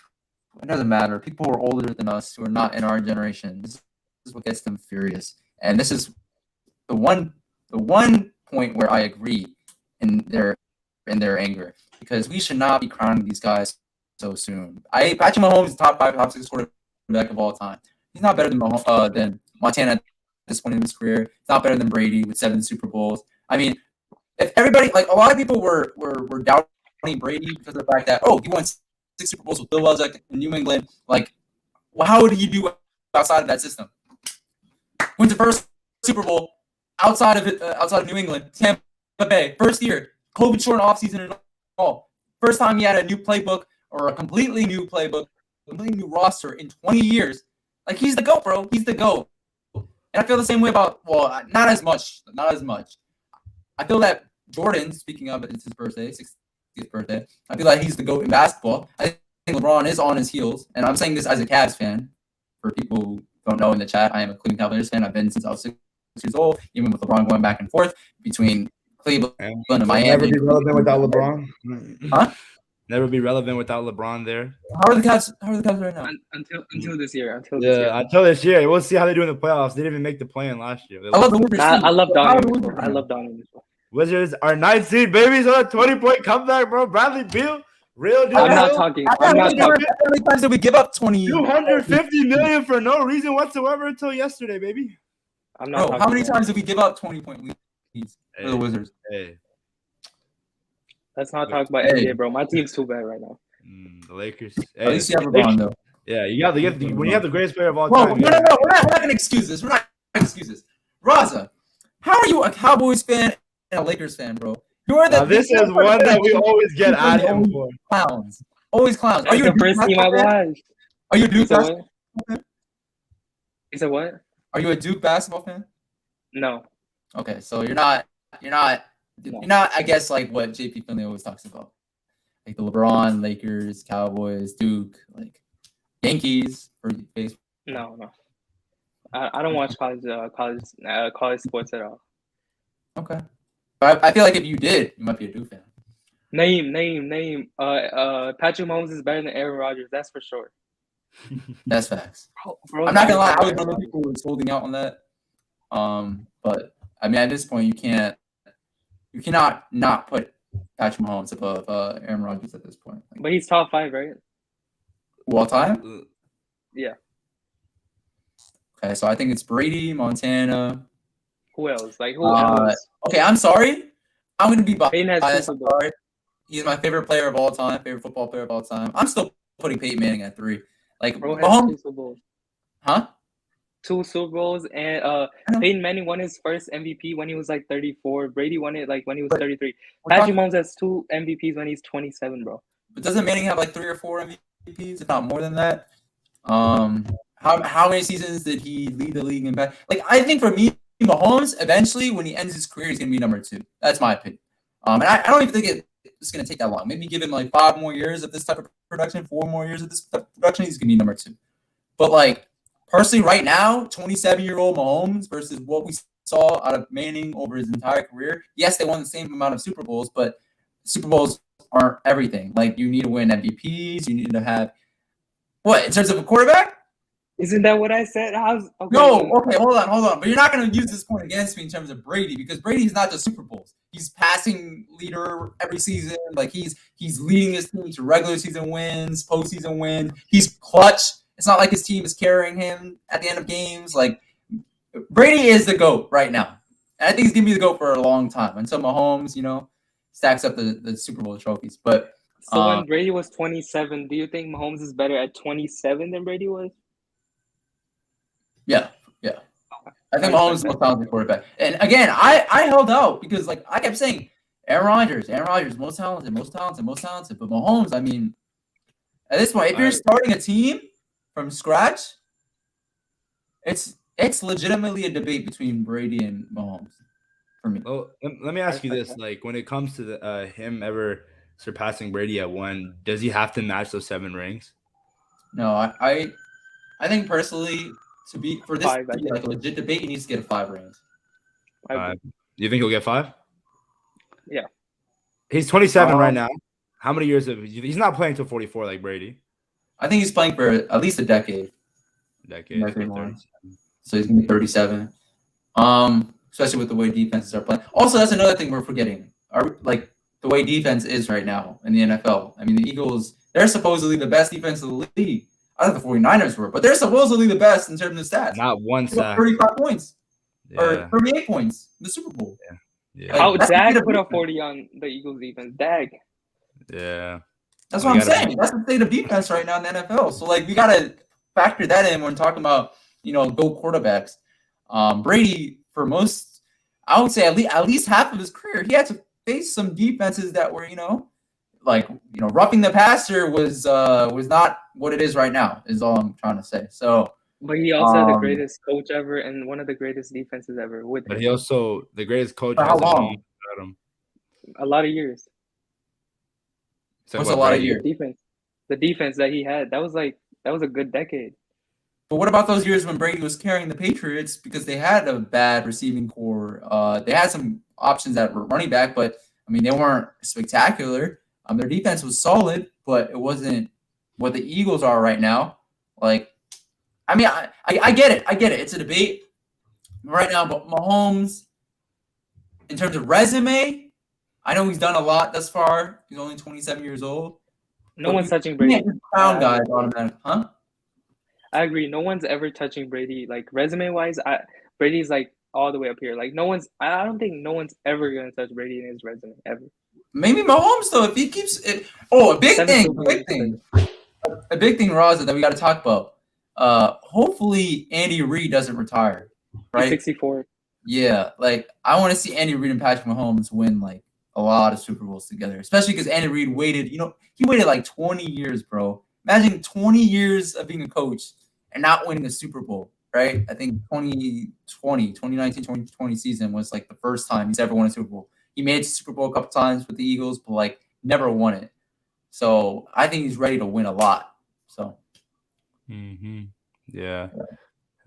It doesn't matter. People who are older than us who are not in our generation. This is what gets them furious. And this is the one point where I agree in their anger, because we should not be crowning these guys so soon. Patrick Mahomes is top 5, top 6 quarterback of all time. He's not better than Montana at this point in his career. He's not better than Brady with 7 Super Bowls. I mean, if everybody, like, a lot of people were doubting Brady because of the fact that, he won 6 Super Bowls with Bill Belichick in New England. Like, well, how did he do outside of that system? Wins the first Super Bowl outside of New England, Tampa Bay, first year, COVID short offseason and all. First time he had a new playbook or a completely new playbook, completely new roster in 20 years. Like, he's the GOAT, bro. He's the GOAT. And I feel the same way about, not as much. I feel that Jordan, speaking of, it's his birthday, 60th birthday, I feel like he's the GOAT in basketball. I think LeBron is on his heels, and I'm saying this as a Cavs fan. For people who don't know in the chat, I am a Cleveland Cavaliers fan. I've been since I was 6 years old, even with LeBron going back and forth between Cleveland and Miami. Never be relevant without LeBron. Huh? Never be relevant without LeBron there. How are the Cavs right now? Until this year. Until this year. We'll see how they do in the playoffs. They didn't even make the play-in last year. I love the Wizards. I love Donovan. I love Donovan. Wizards are 9th seed, babies, on a 20-point comeback, bro. Bradley Beal, real deal. I'm not talking. How many times did we give up 20? $250 million for no reason whatsoever until yesterday, baby. I'm not. Bro, how many times did we give up 20-point leads for the Wizards? Hey. Let's not talk about NBA, bro. My team's too bad right now. The Lakers. At least you have LeBron, though. Yeah, you got when you have the greatest player of all Bro, time. no, we're not going to excuse this. We're not going to excuse this. Raza, how are you a Cowboys fan and a Lakers fan, bro? You're the. This is one that we always get at him for. Clowns. Always clowns. Are you the first team I watched? Are you a Duke basketball fan? You said what? Are you a Duke basketball fan? No. Okay, so you're not, I guess, like what JP Finley always talks about. Like the LeBron, Lakers, Cowboys, Duke, like Yankees for baseball. No. I don't watch college sports at all. Okay. But I feel like if you did, you might be a Duke fan. Naim. Patrick Mahomes is better than Aaron Rodgers. That's for sure. That's facts. Bro, I'm not gonna lie. I was one of the people who was holding out on that. But I mean, at this point, you cannot not put Patrick Mahomes above Aaron Rodgers at this point. But he's top 5, right? All time? Yeah. Okay, so I think it's Brady, Montana. Who else? Like who else? Okay, I'm sorry. I'm gonna be Payton has biased. I'm sorry. He's my favorite player of all time, favorite football player of all time. I'm still putting Peyton Manning at 3. Like, bro has 2 Super Bowls. Huh? 2 Super Bowls, and Peyton Manning won his first MVP when he was like 34. Brady won it like when he was 33. Patrick Mahomes has 2 MVPs when he's 27, bro. But doesn't Manning have like 3 or 4 MVPs, if not more than that? How many seasons did he lead the league in back? Like, I think for me, Mahomes, eventually, when he ends his career, he's going to be number 2. That's my opinion. And I don't even think it's going to take that long. Maybe give him like 5 more years of this type of production, 4 more years of this type of production, he's going to be number 2. But, like, personally, right now, 27-year-old Mahomes versus what we saw out of Manning over his entire career, yes, they won the same amount of Super Bowls, but Super Bowls aren't everything. Like, you need to win MVPs. You need to have – what, in terms of a quarterback? Isn't that what I said? Okay. No, okay, hold on. But you're not going to use this point against me in terms of Brady, because Brady's not just Super Bowls. He's passing leader every season. Like, he's leading his team to regular season wins, postseason wins. He's clutch. It's not like his team is carrying him at the end of games. Like, Brady is the GOAT right now. And I think he's going to be the GOAT for a long time until Mahomes, stacks up the Super Bowl trophies. But so when Brady was 27, do you think Mahomes is better at 27 than Brady was? Yeah. I think Mahomes is the most talented quarterback. And again, I held out because, like, I kept saying Aaron Rodgers, most talented. But Mahomes, I mean, at this point, if you're starting a team from scratch, it's legitimately a debate between Brady and Mahomes for me. Well, let me ask you this: like, when it comes to him ever surpassing Brady at 1, does he have to match those 7 rings? No, I think personally, to be like a legit debate, he needs to get 5 rings. 5. You think he'll get 5? Yeah. He's 27 right now. How many years he's not playing till 44 like Brady? I think he's playing for at least a decade. Decade more. So he's gonna be 37. Especially with the way defenses are playing. Also, that's another thing we're forgetting. Like the way defense is right now in the NFL. I mean, the Eagles, they're supposedly the best defense in the league. I thought the 49ers were, but they're supposedly the best in terms of stats. Not one sack. 35 points. Or 38 points in the Super Bowl. Yeah. Like, How Dak put up 40 on the Eagles defense? Dak. Yeah. That's what I'm saying. That's the state of defense right now in the NFL. So, like, we got to factor that in when talking about, GOAT quarterbacks. Brady, for most, I would say at least half of his career, he had to face some defenses that were, roughing the passer was not what it is right now, is all I'm trying to say. So, but he also had the greatest coach ever and one of the greatest defenses ever. But he also the greatest coach. For how long? A lot of years. So what's a lot of years? The defense that he had, that was a good decade. But what about those years when Brady was carrying the Patriots because they had a bad receiving core? They had some options that were running back, but I mean they weren't spectacular. Their defense was solid, but it wasn't what the Eagles are right now. Like, I mean, I get it. It's a debate right now, but Mahomes, in terms of resume, I know he's done a lot thus far. He's only 27 years old. No one's touching Brady. Crown guys automatic, huh? I agree. No one's ever touching Brady. Like resume-wise, Brady's like all the way up here. Like I don't think no one's ever gonna touch Brady in his resume ever. Maybe Mahomes though, if he keeps it. Oh, a big thing, Raza, that we got to talk about. Hopefully Andy Reid doesn't retire. Right, he's 64. Yeah, like I want to see Andy Reid and Patrick Mahomes win like a lot of Super Bowls together, especially because Andy Reid waited. He waited like 20 years, bro. Imagine 20 years of being a coach and not winning a Super Bowl, right? I think 2019-2020 season was like the first time he's ever won a Super Bowl. He made the Super Bowl a couple times with the Eagles, but like never won it. So I think he's ready to win a lot. So, yeah,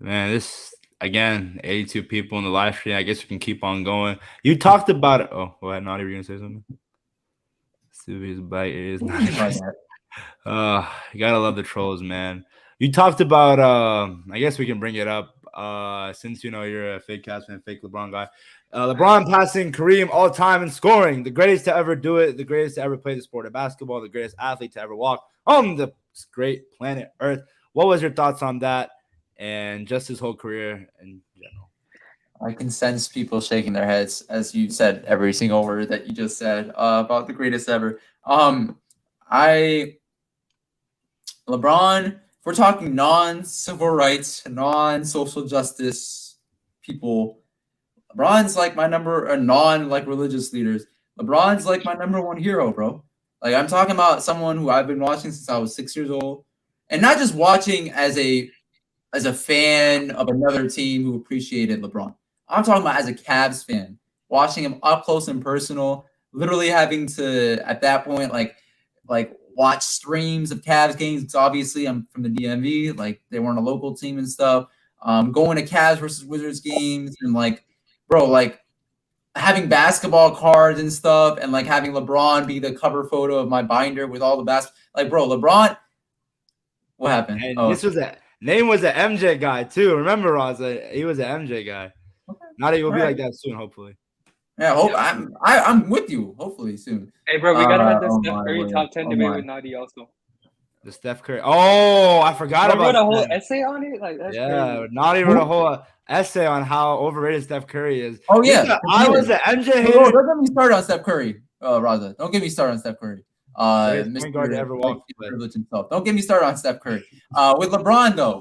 man. This again, 82 people in the live stream. I guess we can keep on going. You talked about it. Oh, go ahead. Not even gonna say something. Subi's bite is not. You gotta love the trolls, man. You talked about. I guess we can bring it up. Since you're a fake Cavs fan, fake LeBron guy. LeBron passing Kareem all time in scoring, the greatest to ever do it, the greatest to ever play the sport of basketball, the greatest athlete to ever walk on the great planet Earth. What was your thoughts on that and just his whole career in general? I can sense people shaking their heads as you said every single word that you just said about the greatest ever. LeBron, if we're talking non-civil rights, non-social justice people, LeBron's like my religious leaders. LeBron's like my number one hero, bro. Like I'm talking about someone who I've been watching since I was 6 years old, and not just watching as a fan of another team who appreciated LeBron. I'm talking about as a Cavs fan, watching him up close and personal, literally having to at that point like watch streams of Cavs games. Because obviously I'm from the DMV, like they weren't a local team and stuff. Going to Cavs versus Wizards games and like. Bro, like having basketball cards and stuff and like having LeBron be the cover photo of my binder with all the like, bro, LeBron, what happened? And Naim was an MJ guy too. Remember, Raza? He was an MJ guy. Okay. Not he will be like that soon, hopefully. Yeah, I'm with you. Hopefully soon. Hey, bro, we gotta have the Steph Curry top 10 debate with Nadi also. The Steph Curry. Oh, I forgot about that. Wrote a whole essay on it. Like that's crazy. Nadi wrote a whole essay on how overrated Steph Curry is. Oh yeah, I was an MJ hater. Don't get me started on Steph Curry, Raza. Don't get me started on Steph Curry. Mr. Guard ever walked himself. Don't get me started on Steph Curry. With LeBron though,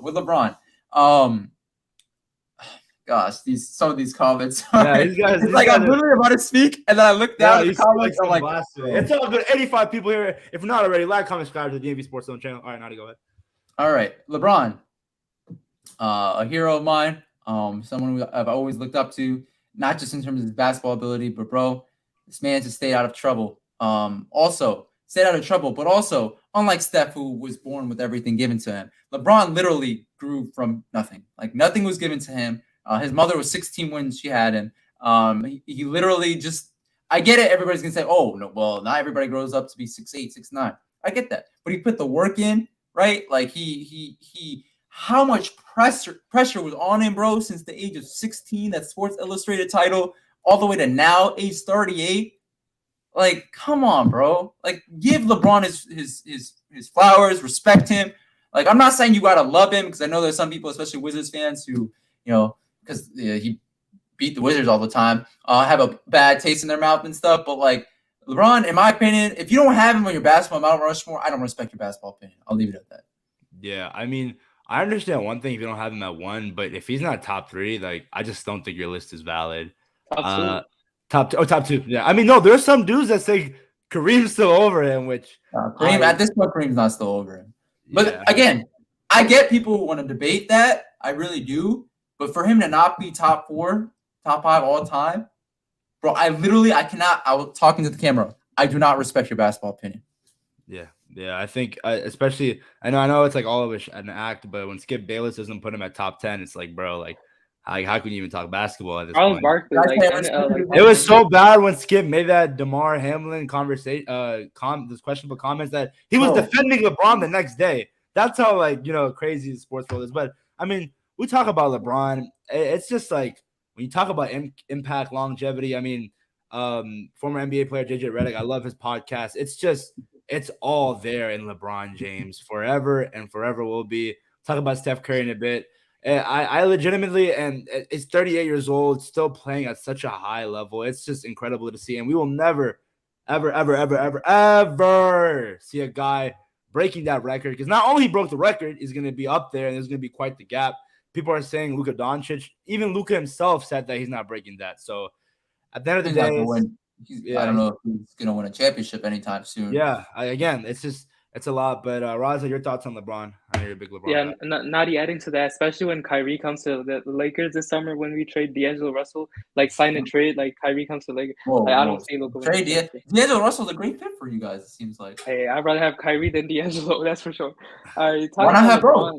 gosh, some of these comments. These guys. It's like I'm literally about to speak, and then I look down at the comments. I'm like, it's all good. 85 people here. If not already, like, comment, subscribe to the DMVSportsZone channel. All right, Nadi, go ahead. All right, LeBron, a hero of mine. Someone who I've always looked up to, not just in terms of his basketball ability, but bro, this man just stayed out of trouble. Also stayed out of trouble, but also unlike Steph, who was born with everything given to him, LeBron literally grew from nothing. Like nothing was given to him. His mother was 16 when she had him. He literally just. I get it. Everybody's gonna say, "Oh no, well, not everybody grows up to be 6'8", 6'9". I get that, but he put the work in, right? Like he. How much pressure was on him, bro, since the age of 16, that Sports Illustrated title, all the way to now, age 38. Like, come on, bro. Like, give LeBron his flowers, respect him. Like, I'm not saying you gotta love him, because I know there's some people, especially Wizards fans, who, because he beat the Wizards all the time, have a bad taste in their mouth and stuff. But like LeBron, in my opinion, if you don't have him on your basketball Mount Rushmore, I don't respect your basketball opinion. I'll leave it at that. Yeah, I mean, I understand one thing if you don't have him at 1, but if he's not top 3, like I just don't think your list is valid. Top 2. Yeah, I mean, no, there's some dudes that say Kareem's still over him, which Kareem at this point, Kareem's not still over him. But again, I get people who want to debate that. I really do. But for him to not be top 4, top 5 all time, bro, I cannot. I was talking to the camera. I do not respect your basketball opinion. Yeah, I think especially I know it's like all of an act, but when Skip Bayless doesn't put him at top 10, it's like, bro, like how can you even talk basketball at this point? It was so bad when Skip made that DeMar Hamlin conversation, those questionable comments that he was defending LeBron the next day. That's how crazy the sports world is. But I mean, we talk about LeBron. It's just like when you talk about impact, longevity. I mean, former NBA player JJ Redick, I love his podcast. It's all there in LeBron James forever and forever will be. Talk about Steph Curry in a bit. I legitimately, and it's 38 years old, still playing at such a high level. It's just incredible to see. And we will never, ever, ever, ever, ever, ever see a guy breaking that record. Because not only he broke the record, he's going to be up there, and there's going to be quite the gap. People are saying Luka Doncic. Even Luka himself said that he's not breaking that. So at the end of the day, I don't know if he's going to win a championship anytime soon. Yeah, again, it's a lot. But Raza, your thoughts on LeBron? I know you're a big LeBron Yeah, guy. Nadi, adding to that, especially when Kyrie comes to the Lakers this summer, when we trade D'Angelo Russell, like sign and trade, like Kyrie comes to Lakers. I don't see Luka. Trade D'Angelo Russell's a great fit for you guys. It seems like. Hey, I'd rather have Kyrie than D'Angelo. That's for sure. All right, why not have both?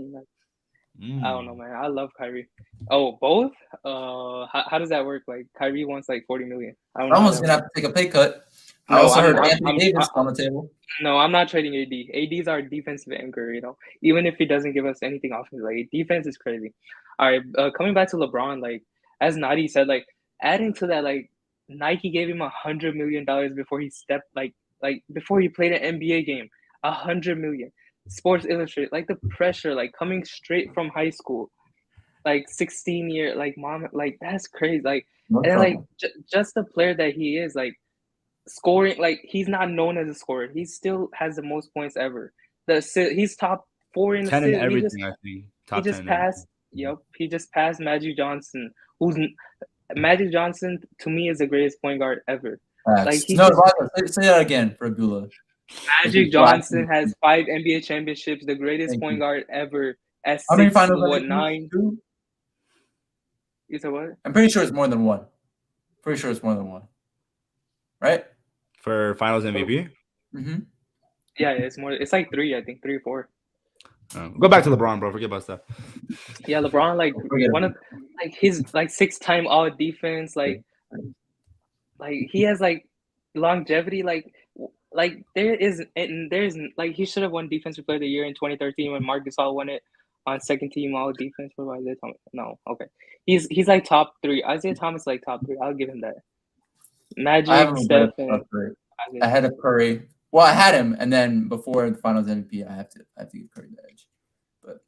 I don't know, man. I love Kyrie. Oh, both? How does that work? Like Kyrie wants like $40 million. I don't know. Someone's gonna have to take a pay cut. I also heard Anthony Davis on the table. No, I'm not trading AD. AD's our defensive anchor, even if he doesn't give us anything offensive. Like, defense is crazy. All right, coming back to LeBron, like, as Nadi said, like, adding to that, like, Nike gave him $100 million before he stepped, like before he played an NBA game. $100 million. Sports Illustrated, like, the pressure, like, coming straight from high school, like, 16-year, like, mom, like, that's crazy. Like, just the player that he is, like, scoring, like he's not known as a scorer. He still has the most points ever. He's top 4 in the 10 in everything. I think top he just passed. Yep, he just passed Magic Johnson. Magic Johnson to me is the greatest point guard ever. Like say that again for Abdullah. Magic Johnson has 5 NBA championships. The greatest point guard ever. At 6'9". You said what? I'm pretty sure it's more than one. Right? For Finals MVP? Mm-hmm. Yeah, it's more. It's like 3, I think 3 or 4. Go back to LeBron, bro. Forget about stuff. Yeah, LeBron, like one of like his like 6-time all defense, like he has like longevity, like there's like he should have won Defensive Player of the Year in 2013 when Marc Gasol won it on second team all defense for Isaiah Thomas. No, okay, he's like top 3. Isaiah Thomas like top 3. I'll give him that. Magic, Steph, I had a Curry. Well, I had him, and then before the Finals MVP, I have to give Curry the edge. But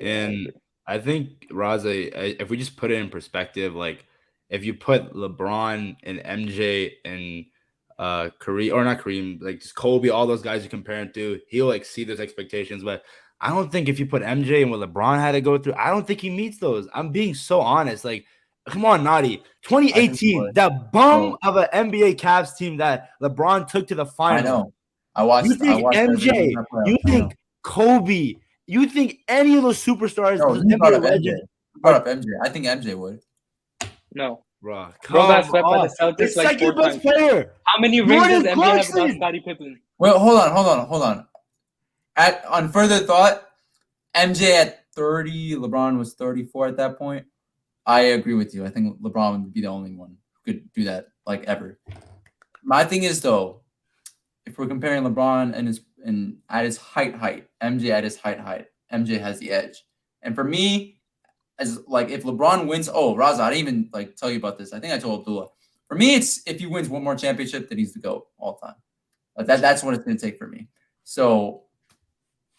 and I think Raza, if we just put it in perspective, like if you put LeBron and MJ and Kareem, or not Kareem, like just Kobe, all those guys you compare him to, he'll exceed those expectations. But I don't think if you put MJ and what LeBron had to go through, I don't think he meets those. I'm being so honest, like. Come on, Nadi. 2018, that bum of an NBA Cavs team that LeBron took to the finals. I know. I watched. You think MJ? You think Kobe? You think any of those superstars? No, you brought up MJ. I think MJ would. No, bro. Got swept by the Celtics like 4 times. Player. How many rings does MJ have without Scottie Pippen? Well, hold on. On further thought, MJ at 30, LeBron was 34 at that point. I agree with you. I think LeBron would be the only one who could do that like ever. My thing is though, if we're comparing LeBron and at his height, MJ at his height, MJ has the edge. And for me, as like if LeBron wins, Raza, I didn't even like tell you about this. I think I told Abdullah. For me, it's if he wins one more championship, then he's the GOAT all time. Like that's what it's gonna take for me. So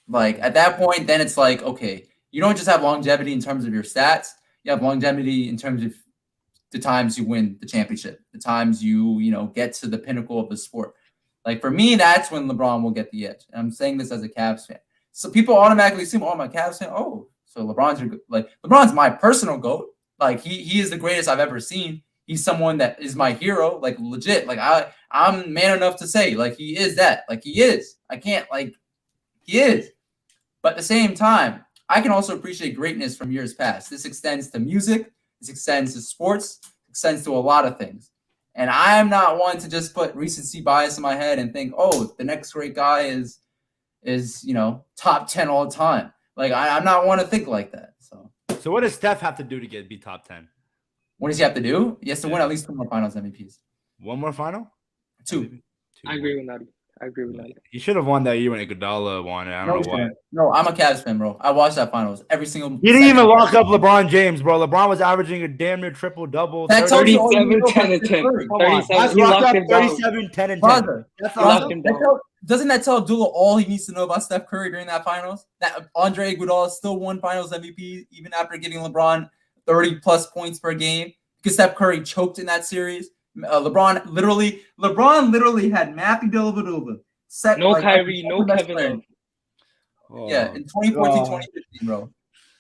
like at that point, then it's like, okay, you don't just have longevity in terms of your stats, you have longevity in terms of the times you win the championship, the times you get to the pinnacle of the sport. Like for me, that's when LeBron will get the edge. And I'm saying this as a Cavs fan. So people automatically assume, my Cavs fan, so LeBron's my personal GOAT. Like he is the greatest I've ever seen. He's someone that is my hero, like legit. Like I'm man enough to say, like he is that. Like he is. I can't he is. But at the same time, I can also appreciate greatness from years past. This extends to music. This extends to sports. Extends to a lot of things. And I'm not one to just put recency bias in my head and think, the next great guy is top 10 all the time. Like I'm not one to think like that. So what does Steph have to do to be top 10? What does he have to do? He has to win at least 2 more finals MVPs. One more final? 2. I agree with that. He should have won that year when Iguodala won it. I don't know why. No, I'm a Cavs fan, bro. I watched that finals every single. He didn't even lock up LeBron James, bro. LeBron was averaging a damn near triple double. 37, 10, and 10. 37, he locked up 37, 10, and 10. That's awesome. Doesn't that tell Abdullah all he needs to know about Steph Curry during that finals? That Andre Iguodala still won Finals MVP even after giving LeBron 30+ points per game because Steph Curry choked in that series. LeBron literally had Matthew Dellavedova set. No Kyrie, no Kevin Love. Yeah, in 2014, 2015, bro.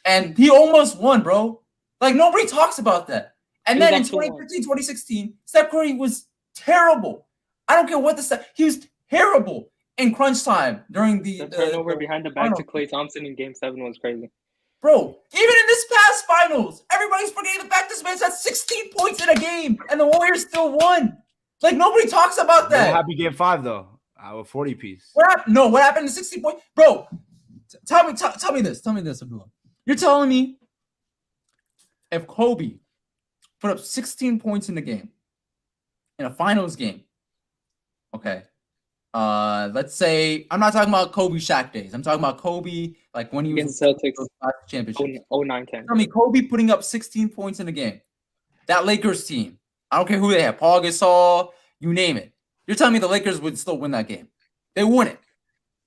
And he almost won, bro. Like, nobody talks about that. And then in 2015, 2016, Steph Curry was terrible. I don't care what he was terrible in crunch time during the turnover behind the back to Klay Thompson in Game 7 was crazy. Bro, even in this past finals, everybody's forgetting the fact this man's had 16 points in a game, and the Warriors still won. Like, nobody talks about that. Happy Game 5, though. A 40-piece. What happened to 16 points? Bro, tell me this. Tell me this, Abdullah. You're telling me if Kobe put up 16 points in the game, in a finals game, okay, let's say I'm not talking about Kobe Shaq days. I'm talking about Kobe like when he was Celtics championship. 09-10. Tell me Kobe putting up 16 points in a game. That Lakers team. I don't care who they have. Paul Gasol, you name it. You're telling me the Lakers would still win that game. They wouldn't.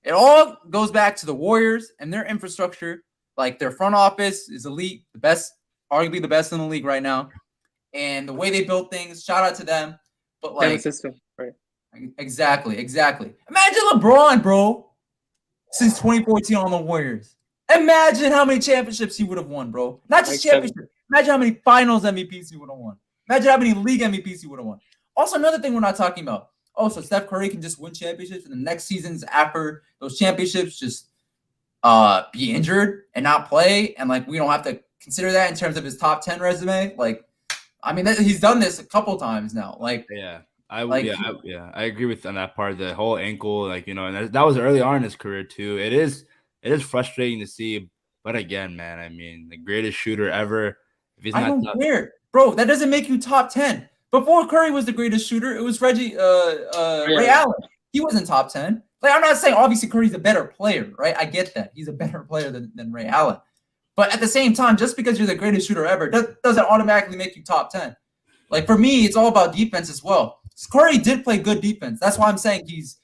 It all goes back to the Warriors and their infrastructure. Like their front office is elite, the best, arguably the best in the league right now. And the way they built things, shout out to them. But like system, right? Exactly. Imagine LeBron, bro, since 2014 on the Warriors. Imagine how many championships he would have won, bro. Not just championships. Imagine how many finals MVPs he would have won. Imagine how many league MVPs he would have won. Also, another thing we're not talking about. So Steph Curry can just win championships, and the next seasons after those championships just be injured and not play, and like we don't have to consider that in terms of his top 10 resume. Like, I mean, he's done this a couple times now. Like, I agree with on that part. The whole ankle, and that was early on in his career too. It is frustrating to see, but again, man, I mean, the greatest shooter ever. If he's not, I don't care, bro. That doesn't make you top 10. Before Curry was the greatest shooter, it was Ray Allen. He wasn't top 10. Like, I'm not saying obviously Curry's a better player, right? I get that he's a better player than Ray Allen, but at the same time, just because you're the greatest shooter ever doesn't automatically make you top 10. Like for me, it's all about defense as well. Curry did play good defense. That's why I'm saying he's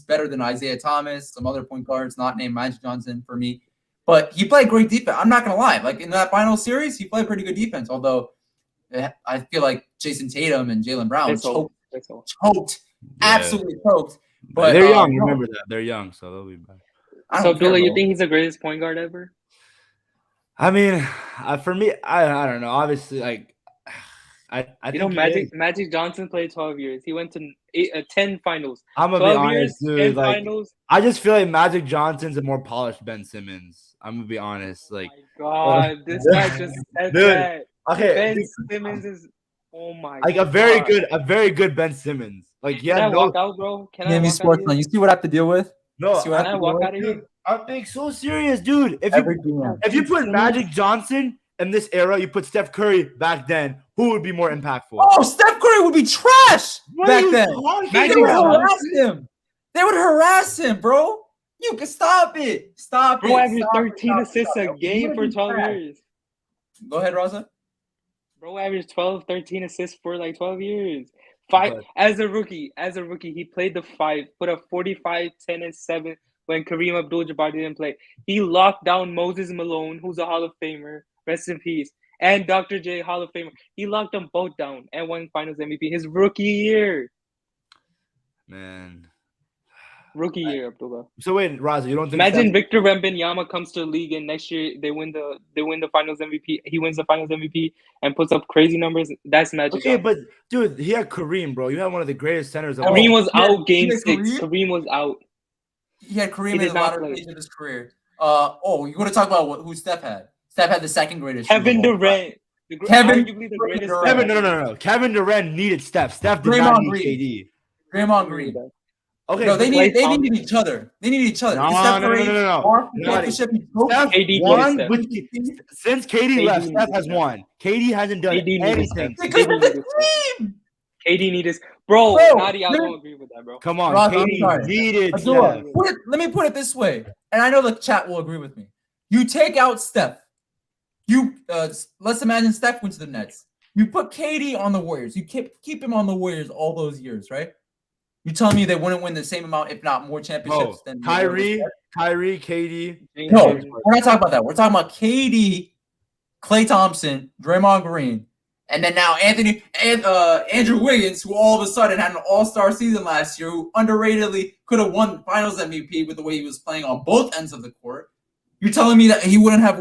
better than Isaiah Thomas, some other point guards not named Magic Johnson for me. But he played great defense. I'm not gonna lie. Like in that final series, he played pretty good defense. Although I feel like Jason Tatum and Jaylen Brown choked, absolutely choked. But they're young. Remember that they're young, so they'll be back. So, Billy, you think he's the greatest point guard ever? I mean, for me, I don't know. Obviously, like. I think Magic Johnson played 12 years. He went to 10 finals. I'm gonna be honest, dude. 10 like, finals. I just feel like Magic Johnson's a more polished Ben Simmons. I'm gonna be honest. Like, oh my God, this guy just said that. Okay, Ben Simmons is like a very good Ben Simmons. Like, Can I walk out, bro? Can I walk out? You see what I have to deal with? No, can I walk out of here? I'm being so serious, dude. If you put Magic Johnson in this era, you put Steph Curry back then, who would be more impactful? Oh, Steph Curry would be trash What are back you then. talking They would about? harass him. They would harass him, bro. You can stop it. Stop Bro it. averaged Stop it. 13 Stop it. assists Stop a it. game He for would be 12 trash. years. Go ahead, Raza. Bro averaged 12, 13 assists for like 12 years. Five But- as a rookie, he played the 5, put up 45, 10, and 7 when Kareem Abdul-Jabbar didn't play. He locked down Moses Malone, who's a Hall of Famer, rest in peace, and Dr. J, Hall of Famer. He locked them both down and won Finals MVP his rookie year. Man. Rookie year, Abdullah. So wait, Raza, you don't think Imagine Steph- Victor Wembanyama comes to the league and next year they win the Finals MVP. He wins the Finals MVP and puts up crazy numbers. That's Magic. Okay, Johnson. but dude, he had Kareem, bro. You had one of the greatest centers of Kareem all. was out game Yeah, 6. Kareem? Kareem was out. He had Kareem He in did the not latter play. stage of his career. You want to talk about who Steph had? Steph had the second greatest. Kevin shooting of all time. Durant. Kevin Arguably the greatest. Durant. Kevin, no. Kevin Durant needed Steph. Steph did not need KD. Draymond Green. Okay, No, they Klay needed Thompson. each other. They needed each other. No, Steph no. Curry won the No. championship. Steph KD won needed with, since KD KD left. Steph needed has Steph. won. KD hasn't done KD needed anything. Steph. Because KD of the needed Steph. team. KD needed. Bro, Bro, Nadi, I let me- don't agree with that, bro. Come on, Ross, I'm KD sorry. needed Abdullah, Steph. let me put it this way, and I know the chat will agree with me. You take out Steph. Let's imagine Steph went to the Nets. You put KD on the Warriors. You keep him on the Warriors all those years, right? You telling me they wouldn't win the same amount, if not more championships No, than Kyrie, KD. No, we're not talking about that. We're talking about KD, Klay Thompson, Draymond Green, and then now Andrew Wiggins, who all of a sudden had an all-star season last year, who underratedly could have won Finals MVP with the way he was playing on both ends of the court. You're telling me that KD wouldn't have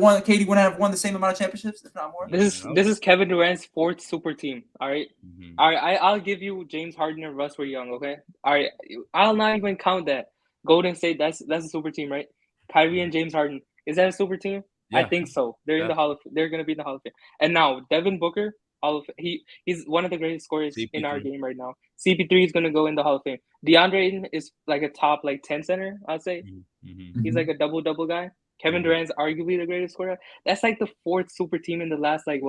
won the same amount of championships, if not more? This is Kevin Durant's 4th super team. All right. Mhm. All right, I'll give you James Harden and Russ were young, okay? All right, I'll not even count that. Golden State, that's a super team, right? Kyrie and James Harden, is that a super team? I Yeah. think so. They're in Yeah. the They're gonna be in the Hall of Fame. And now Devin Booker, he's one of the greatest scorers in our CP3. game right now. CP3 is gonna go in the Hall of Fame. DeAndre Ayton is like a top 10 center, I'd say. Mhm. He's like a double guy. Kevin Mhm. Durant's arguably the greatest scorer. That's like the 4th super team in the last 8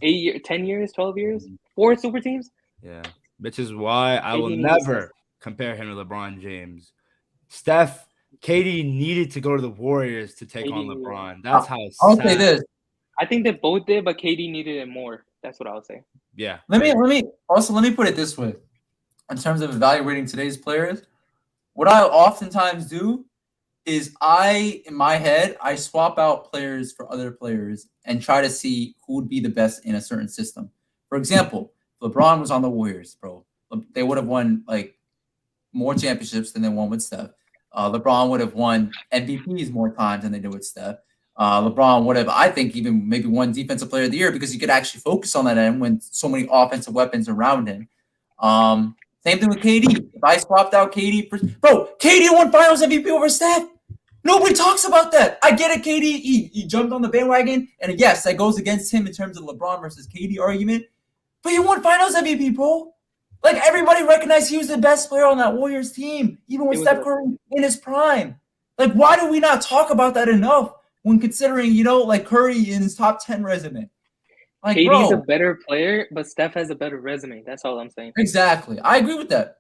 years, 10 years, 12 years, 4 super teams. Yeah, which is why I will KD needs never Steph. compare him to LeBron James. KD needed to go to the Warriors to take KD on needed LeBron. That's how I'll sad. say this. I think they both did, but KD needed it more. That's what I would say. Yeah. Let me put it this way. In terms of evaluating today's players, what I oftentimes do is in my head, I swap out players for other players and try to see who would be the best in a certain system. For example, LeBron was on the Warriors, bro. They would have won more championships than they won with Steph. LeBron would have won MVPs more times than they did with Steph. LeBron would have, I think, even maybe won Defensive Player of the Year because he could actually focus on that end when so many offensive weapons around him. Same thing with KD. If I swapped out KD KD won Finals MVP over Steph. Nobody talks about that. I get it, KD. He jumped on the bandwagon, and yes, that goes against him in terms of LeBron versus KD argument. But he won Finals MVP, bro. Everybody recognized he was the best player on that Warriors team, even with Steph Curry in his prime. Why do we not talk about that enough when considering, Curry in his top 10 resume? KD's a better player, but Steph has a better resume. That's all I'm saying. Exactly. I agree with that.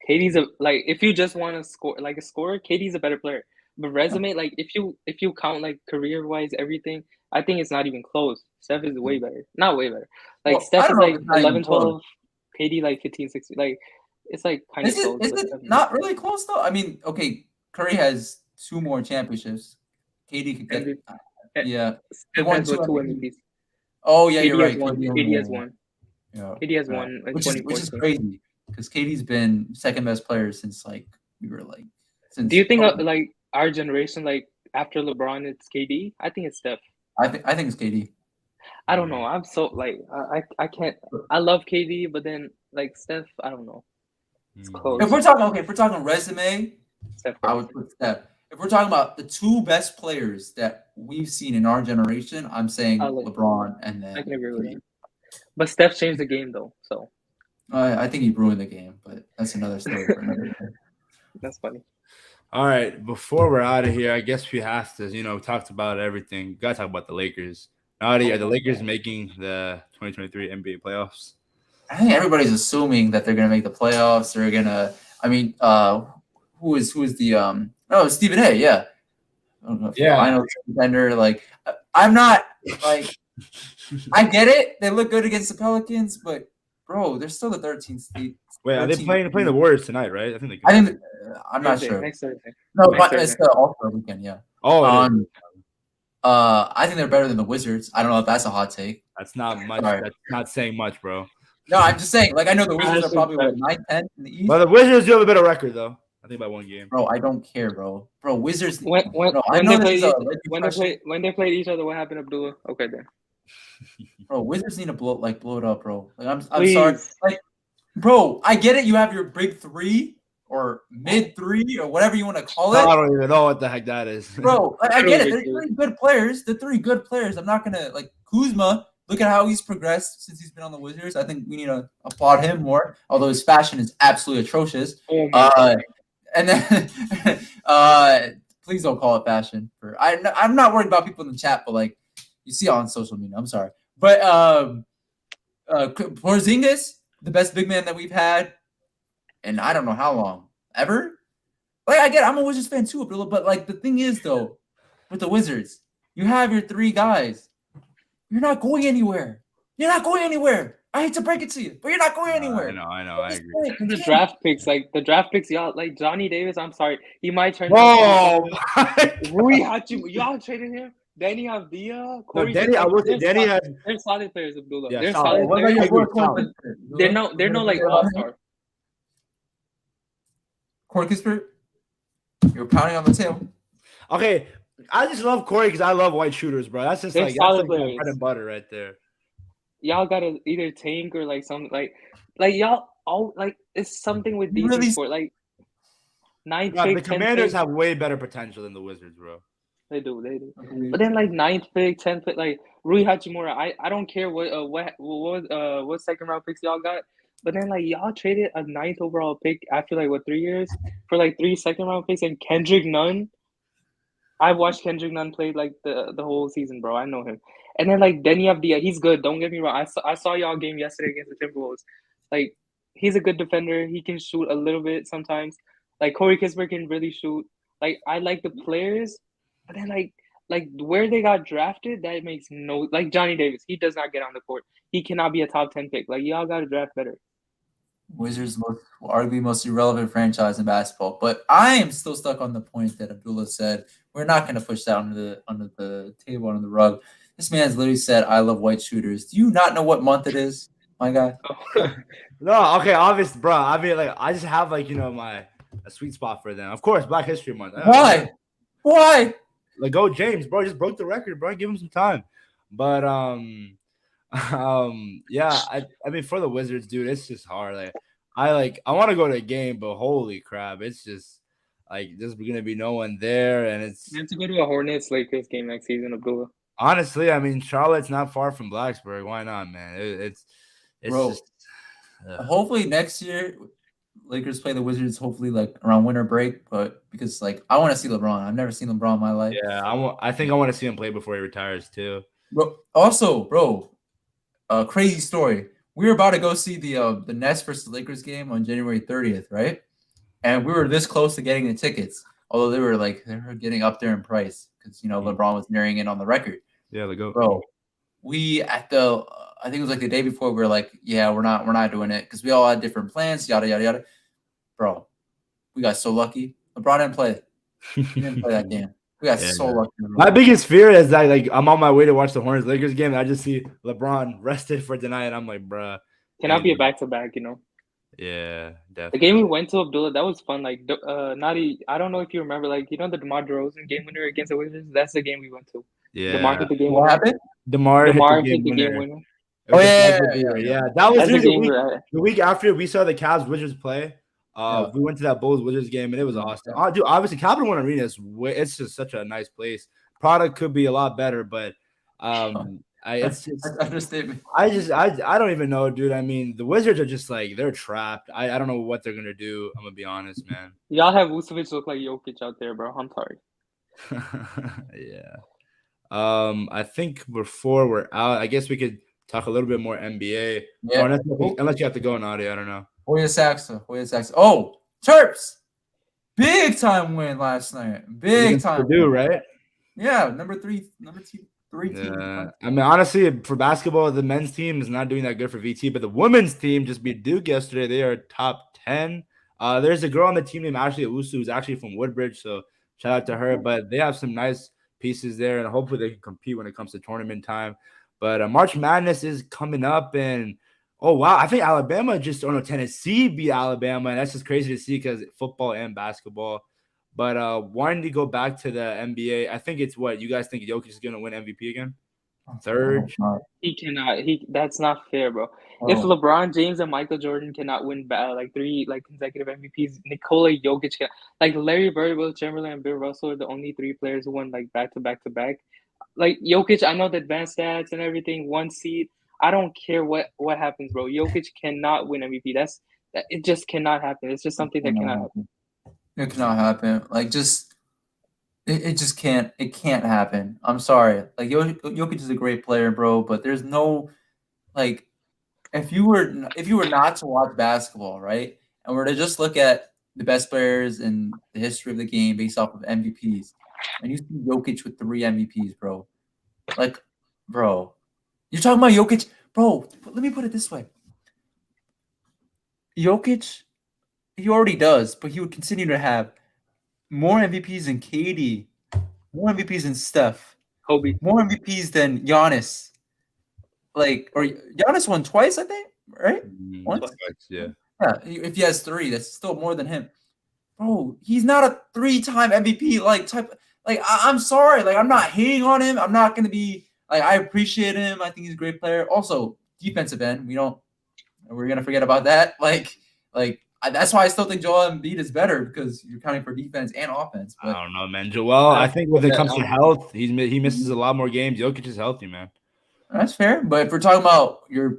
KD's if you just want to score a scorer, KD's a better player. But resume, if you count career wise everything, I think it's not even close. Steph is way better. Not way better. Steph is 11, 12, KD 15, 16. It's kind of close. Is it not really close though? I mean, okay, Curry has 2 more championships. KD could get Steph has 2 MVPs. Oh yeah, KD you're right. KD has one. Yeah. KD has one. Which is crazy because KD's been second best player since we were since. Do you think our generation after LeBron it's KD? I think it's Steph. I think it's KD. I don't know. I'm so I can't. I love KD, but then Steph, I don't know. It's close. If we're talking resume, Steph, I would put Steph. If we're talking about the 2 best players that we've seen in our generation, I'm saying LeBron and then. I can agree with that. But Steph changed the game though, so. I think he ruined the game, but that's another story for another day. That's funny. All right, before we're out of here, I guess we have to, talked about everything. Got to talk about the Lakers. Naughty, are the Lakers making the 2023 NBA playoffs? I think everybody's assuming that they're gonna make the playoffs. They're gonna. I mean, who is the Oh, Stephen A. Yeah, I don't know if Yeah. final contender. Like, I'm not like. I get it. They look good against the Pelicans, but bro, they're still the 13th seed. Wait, are they playing the Warriors tonight? Right? I think they. I think I'm not Thursday, sure. Next Thursday. No, Next but it's Thursday. the All-Star weekend. Yeah. Oh, it is. I think they're better than the Wizards. I don't know if that's a hot take. That's not much. Sorry. That's not saying much, bro. No, I'm just saying. Like, I know the Wizards are probably 9-10 in the East. Well, the Wizards do have a better record, though. I think by one game. Bro, I don't care, bro. Bro, Wizards. When they played each other, what happened, Abdullah? Okay, then. Bro, Wizards need to blow it up, bro. Like, I'm sorry. Like, bro, I get it. You have your big three or mid three or whatever you want to call it. I don't even know what the heck that is. Bro, I get it. They're three good players. They're three good players. I'm not gonna like Kuzma. Look at how he's progressed since he's been on the Wizards. I think we need to applaud him more, although his fashion is absolutely atrocious. And then, please don't call it fashion. I'm not worried about people in the chat, but like you see on social media. I'm sorry, but Porzingis, the best big man that we've had, and I don't know how long ever. Like I get, I'm a Wizards fan too, but like the thing is though, with the Wizards, you have your three guys. You're not going anywhere. I hate to break it to you, but you're not going anywhere. I know. I agree. The draft picks, y'all, like Johnny Davis. I'm sorry, he might turn. Oh, Rui Hachimura, y'all traded him. Danny Avdija, Corey. Danny had. They're solid players, Abdullah. Yeah, they're solid. solid players. They're no like all-star. Corey Kispert, you're pounding on the table. Okay, I just love Corey because I love white shooters, bro. That's just They're like solid bread players. and butter right there. Y'all gotta either tank or like something like y'all all like it's something with DC sport like 9th pick. The Commanders have way better potential than the Wizards, bro. They do. But then like 9th pick, 10th pick, like Rui Hachimura. I don't care what second round picks y'all got. But then like y'all traded a 9th overall pick after like 3 years for like 3 second round picks and Kendrick Nunn. I've watched Kendrick Nunn play like the whole season, bro. I know him. And then like Denny Avdija, he's good. Don't get me wrong. I saw y'all game yesterday against the Timberwolves. Like he's a good defender. He can shoot a little bit sometimes. Like Corey Kispert can really shoot. Like I like the players, but then like where they got drafted, that makes no like Johnny Davis. He does not get on the court. He cannot be a top 10 pick. Like y'all got to draft better. Wizards arguably most irrelevant franchise in basketball, but I am still stuck on the point that Abdullah said. We're not going to push that under the table, under the rug. This man's literally said, "I love white shooters." Do you not know what month it is, my guy? No, okay, obviously, bro. I mean, like, I just have like a sweet spot for them. Of course, Black History Month. Why? Like, go James, bro. Just broke the record, bro. Give him some time. But yeah. I mean, for the Wizards, dude, it's just hard. Like, I want to go to a game, but holy crap, it's just. Like there's gonna be no one there, and it's. You have to go to a Hornets Lakers game next season, Abdullah. Honestly, I mean Charlotte's not far from Blacksburg. Why not, man? It's bro. Just, hopefully next year, Lakers play the Wizards. Hopefully, like around winter break, but because like I want to see LeBron. I've never seen LeBron in my life. Yeah, I think I want to see him play before he retires too. Bro, also, a crazy story. We were about to go see the Nets versus Lakers game on January 30th, right? And we were this close to getting the tickets, although they were getting up there in price because LeBron was nearing in on the record. Yeah, they go, bro. We I think it was like the day before. We were like, yeah, we're not doing it because we all had different plans. Yada yada yada. Bro, we got so lucky. LeBron didn't play. He didn't play that game. We got so lucky. My biggest fear is that like I'm on my way to watch the Hornets Lakers game, and I just see LeBron rested for tonight, and I'm like, bruh. Cannot be a back-to-back, Yeah, definitely. The game we went to, Abdullah, that was fun. Like, Nadi, I don't know if you remember, like, the DeMar DeRozan game winner against the Wizards? That's the game we went to. Yeah. DeMar hit the game winner. What happened? DeMar hit the game winner. Oh, yeah. That was the week after we saw the Cavs Wizards play. We went to that Bulls Wizards game, and it was awesome. Dude, obviously, Capital One Arena it's just such a nice place. Product could be a lot better, but It's That's just an understatement. I don't even know, dude. I mean, the Wizards are just like they're trapped. I don't know what they're gonna do. I'm gonna be honest, man. Y'all have Vucevic look like Jokic out there, bro. I'm sorry. Yeah. I think before we're out, I guess we could talk a little bit more NBA. Yeah. Or unless you have to go, Nadia. I don't know. Hoya Saxa. Oh, Terps. Big time win last night. Big time Purdue, win. right? Yeah, number three team. Yeah. I mean, honestly, for basketball, the men's team is not doing that good for VT, but the women's team just beat Duke yesterday. They are top 10. There's a girl on the team named Ashley Owusu who's actually from Woodbridge, so shout out to her. But they have some nice pieces there, and hopefully they can compete when it comes to tournament time. But March Madness is coming up, and oh wow, I think Alabama Tennessee beat Alabama, and that's just crazy to see because football and basketball. But wanting to go back to the NBA, I think it's what you guys think Jokic is going to win MVP again? Third? He cannot. That's not fair, bro. Oh. If LeBron James and Michael Jordan cannot win like 3 consecutive MVPs, Nikola Jokic can. Like Larry Bird, Will Chamberlain, and Bill Russell are the only 3 players who won like back to back to back. Like Jokic, I know the advanced stats and everything, 1 seed. I don't care what happens, bro. Jokic cannot win MVP. It just cannot happen. It's just something that cannot happen. It cannot happen. Like it just can't. It can't happen. I'm sorry. Like Jokic is a great player, bro, but there's no like if you were not to watch basketball, right, and were to just look at the best players in the history of the game based off of MVPs, and you see Jokic with 3 MVPs, bro. Like, bro, you're talking about Jokic, bro. Let me put it this way: Jokic, he already does, but he would continue to have more MVPs than KD, more MVPs than Steph, Kobe, more MVPs than Giannis. Like, or Giannis won twice, I think, right? Once? Yeah. Yeah, if he has 3, that's still more than him. Bro, he's not a 3-time MVP type. Like, I'm sorry. Like, I'm not hating on him. I'm not going to be like, I appreciate him. I think he's a great player. Also, defensive end, we're going to forget about that. Like, that's why I still think Joel Embiid is better because you're counting for defense and offense. But I don't know, man. Joel, I think when it comes to health, he misses a lot more games. Jokic is healthy, man. That's fair. But if we're talking about you're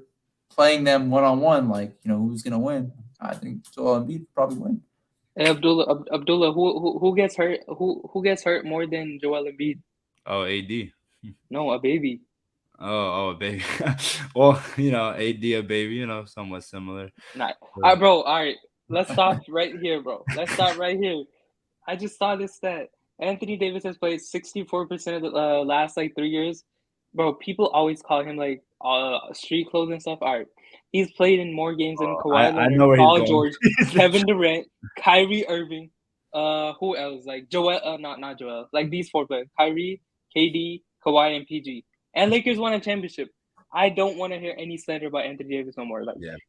playing them one-on-one, like, who's going to win, I think Joel Embiid probably win. Hey, Abdullah, who gets hurt? Who gets hurt more than Joel Embiid? Oh, AD. No, a baby. Oh, a baby. Well, AD, a baby, somewhat similar. Nah. All right, bro. All right. Let's stop right here, bro. Let's stop right here. I just saw this stat. Anthony Davis has played 64% of the last 3 years. Bro, people always call him street clothes and stuff. All right. He's played in more games than Kawhi Leonard, Paul George, Kevin Durant, Kyrie Irving. Who else? Like Joel, not Joel. Like these 4 players: Kyrie, KD, Kawhi, and PG. And Lakers won a championship. I don't want to hear any slander about Anthony Davis no more.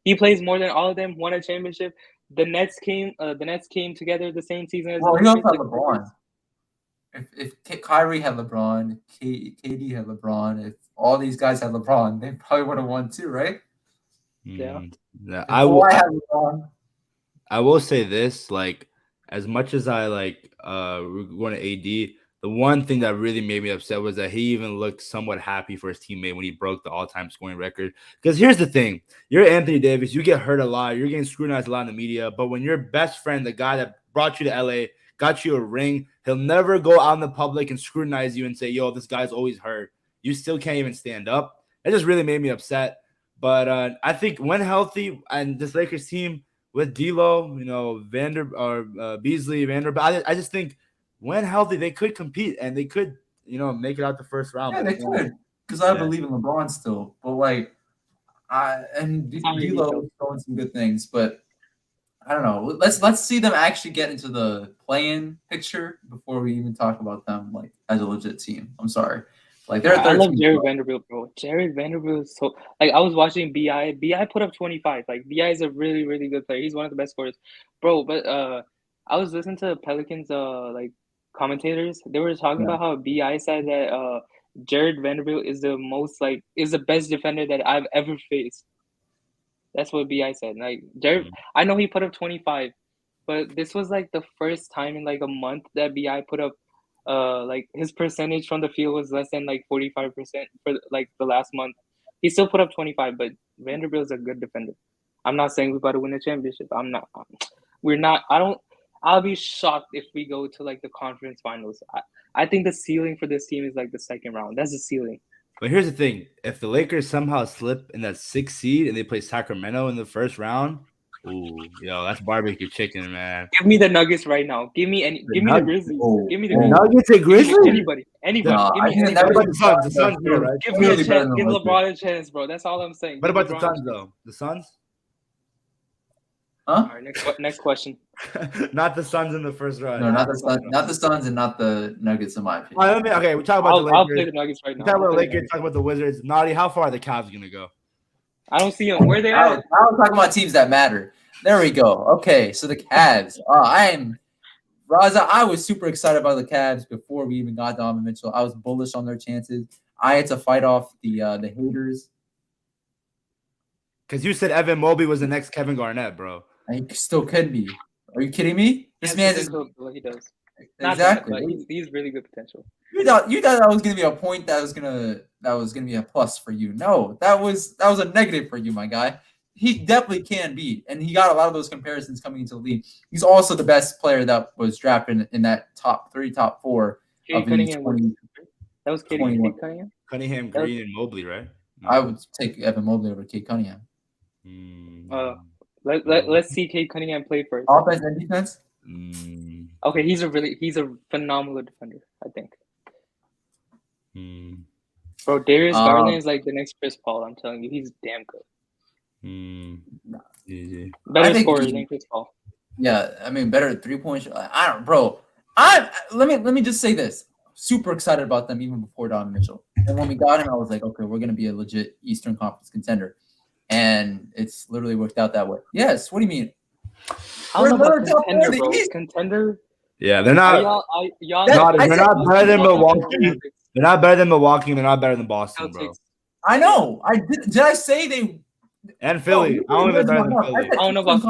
He plays more than all of them. Won a championship. The Nets came together the same season as. Well, he also had LeBron. If Kyrie had LeBron, KD had LeBron, if all these guys had LeBron, they probably would have won too, right? Yeah. I will say this, like, as much as I we're going to AD, the one thing that really made me upset was that he even looked somewhat happy for his teammate when he broke the all-time scoring record. Because here's the thing. You're Anthony Davis. You get hurt a lot. You're getting scrutinized a lot in the media. But when your best friend, the guy that brought you to LA, got you a ring, he'll never go out in the public and scrutinize you and say, yo, this guy's always hurt. You still can't even stand up. It just really made me upset. But I think when healthy, and this Lakers team with D'Lo, Beasley, Vanderbilt, I just think when healthy, they could compete and they could, make it out the first round. Yeah, they could, because I believe in LeBron still. But and D'Lo is showing some good things, but I don't know. Let's see them actually get into the play-in picture before we even talk about them as a legit team. I'm sorry. I love Jared Vanderbilt, bro. Jared Vanderbilt is so I was watching BI. BI put up 25. BI is a really, really good player. He's one of the best scorers, bro. But I was listening to Pelicans commentators. They were talking about how BI said that Jared Vanderbilt is the best defender that I've ever faced. That's what BI said. Jared, I know he put up 25, but this was the first time in a month that BI put up like his percentage from the field was less than like 45% for like the last month. He still put up 25, but Vanderbilt's a good defender. I'm not saying we're about to win a championship. I'm not. We're not. I don't. I'll be shocked if we go to like the conference finals. I think the ceiling for this team is like the second round. That's the ceiling. But here's the thing: if the Lakers somehow slip in that 6th seed and they play Sacramento in the first round, ooh, yo, that's barbecue chicken, man. Give me the Nuggets right now. Give me the Grizzlies. Give me the Grizzlies. Nuggets and Grizzlies. Anybody. Give me anybody. What about the Suns? The Suns here, right? Give me a chance. Give LeBron a chance, bro. That's all I'm saying. What about the Suns, though? The Suns? Huh? All right, next question. Not the Suns in the first round. No, not the Suns. Not the Suns, and not the Nuggets, in my opinion. Okay, we talk about the Lakers. I'll play the Nuggets right now. We talk about the Lakers. Talk about the Wizards. Naughty, how far are the Cavs gonna go? I don't see them. Where they at? Now we're talking about teams that matter. There we go. Okay, so the Cavs. Raza, I was super excited about the Cavs before we even got Donovan Mitchell. I was bullish on their chances. I had to fight off the haters. Because you said Evan Mobley was the next Kevin Garnett, bro. He still could be. Are you kidding me? This man is. He does. Exactly. Not he's really good potential. You thought that was gonna be a point that was gonna be a plus for you. No, that was a negative for you, my guy. He definitely can be, and he got a lot of those comparisons coming into the league. He's also the best player that was drafted in that top 3, top 4 of the 20. That was Cade Cunningham. Cunningham, Green, and Mobley, right? No. I would take Evan Mobley over Cade Cunningham. Let's see Cade Cunningham play first. Offense and defense. Okay, he's a phenomenal defender, I think. Bro, Darius Garland is like the next Chris Paul. I'm telling you, he's damn good. Better scorer than Chris Paul. Yeah, I mean, better 3-point shot. I don't, bro. Let me just say this. Super excited about them even before Donovan Mitchell. And when we got him, I was like, okay, we're gonna be a legit Eastern Conference contender. And it's literally worked out that way. Yes. What do you mean? I don't know about contender, bro. Contender. Yeah, they're not. They're not better than Milwaukee. They're not better than Milwaukee. They're not better than Boston, bro. I know. Did I say they? And Philly. I don't even better than Philly. I don't know about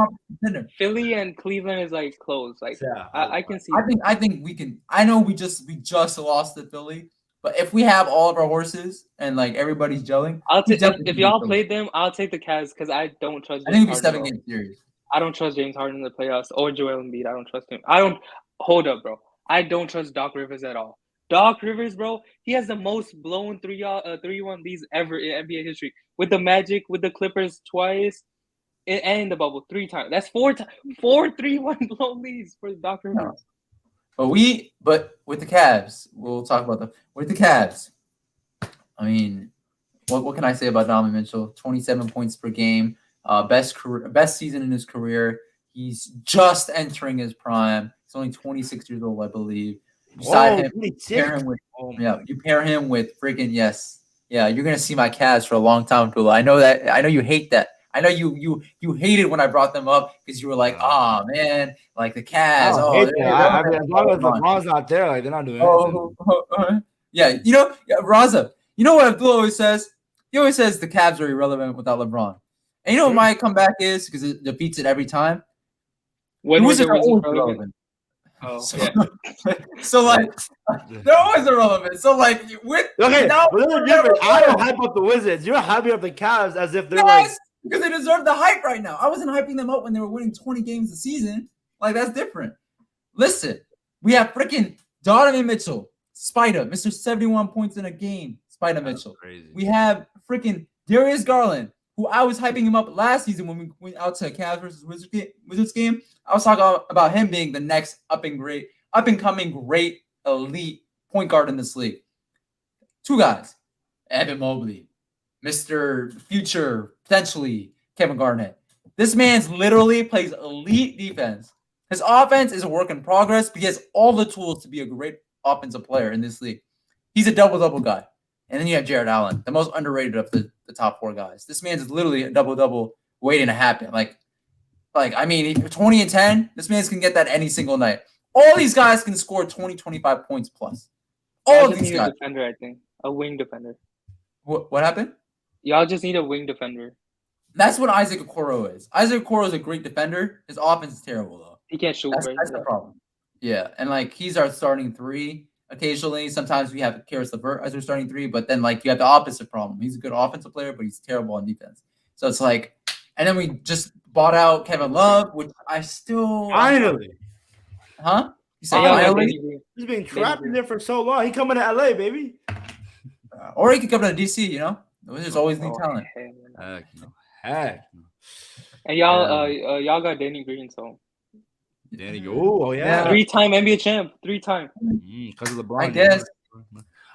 Philly and Cleveland is like close. Like I can see. I think we can. I know we just lost to Philly. But if we have all of our horses and like everybody's gelling, if y'all played them, I'll take the Cavs because I don't trust. I think it'll be 7-game series. I don't trust James Harden in the playoffs or Joel Embiid. I don't trust him. Hold up, bro. I don't trust Doc Rivers at all. Doc Rivers, bro, he has the most blown 3-1 leads ever in NBA history. With the Magic, with the Clippers twice, and in the bubble 3 times. That's 4 3-1 blown leads for Doc Rivers. No. But with the Cavs, we'll talk about them. With the Cavs, I mean, what can I say about Donovan Mitchell? 27 points per game, best season in his career. He's just entering his prime. He's only 26 years old, I believe. You pair him with freaking you're gonna see my Cavs for a long time, Tula. I know that. I know you hate that. I know you hated when I brought them up because you were like, oh man, like the Cavs. I mean, as long as LeBron's not there, like they're not doing anything. Yeah, Raza. You know what Abdul always says? He always says the Cavs are irrelevant without LeBron. And you know what my comeback is because it defeats it every time. When was it irrelevant? Oh, so like they're always irrelevant. So like I don't hype up the Wizards. You're hyping up the Cavs as if they're because they deserve the hype right now. I wasn't hyping them up when they were winning 20 games a season. Like, that's different. Listen, we have freaking Donovan Mitchell, Spider, Mr. 71 points in a game, Spider Mitchell. Crazy. We have freaking Darius Garland, who I was hyping him up last season when we went out to Cavs versus Wizards game. I was talking about him being the next up and coming great elite point guard in this league. 2 guys, Evan Mobley, Mr. Future, potentially Kevin Garnett. This man's literally plays elite defense. His offense is a work in progress, but he has all the tools to be a great offensive player in this league. He's a double-double guy. And then you have Jared Allen, the most underrated of the top 4 guys. This man's literally a double-double waiting to happen. I mean, 20 and 10, this man's can get that any single night. All these guys can score 20, 25 points plus. All of these guys. A defender, I think. A wing defender. What happened? Y'all just need a wing defender. That's what Isaac Okoro is. Isaac Okoro is a great defender. His offense is terrible, though. He can't shoot. That's the problem. Yeah, and he's our starting 3. occasionally. Sometimes we have Karis LeVert as our starting three, but then like you have the opposite problem. He's a good offensive player, but he's terrible on defense. So it's like, and then we just bought out Kevin Love, which I still Finally. huh? You said And y'all got finally? Danny Green. He's been trapped in there for so long. He coming to LA, baby. Or he could come to DC, you know? There's always new talent. Heck no. Heck no. And y'all got Danny Green, so Danny, oh yeah. 3-time NBA champ, 3-time. Because of LeBron.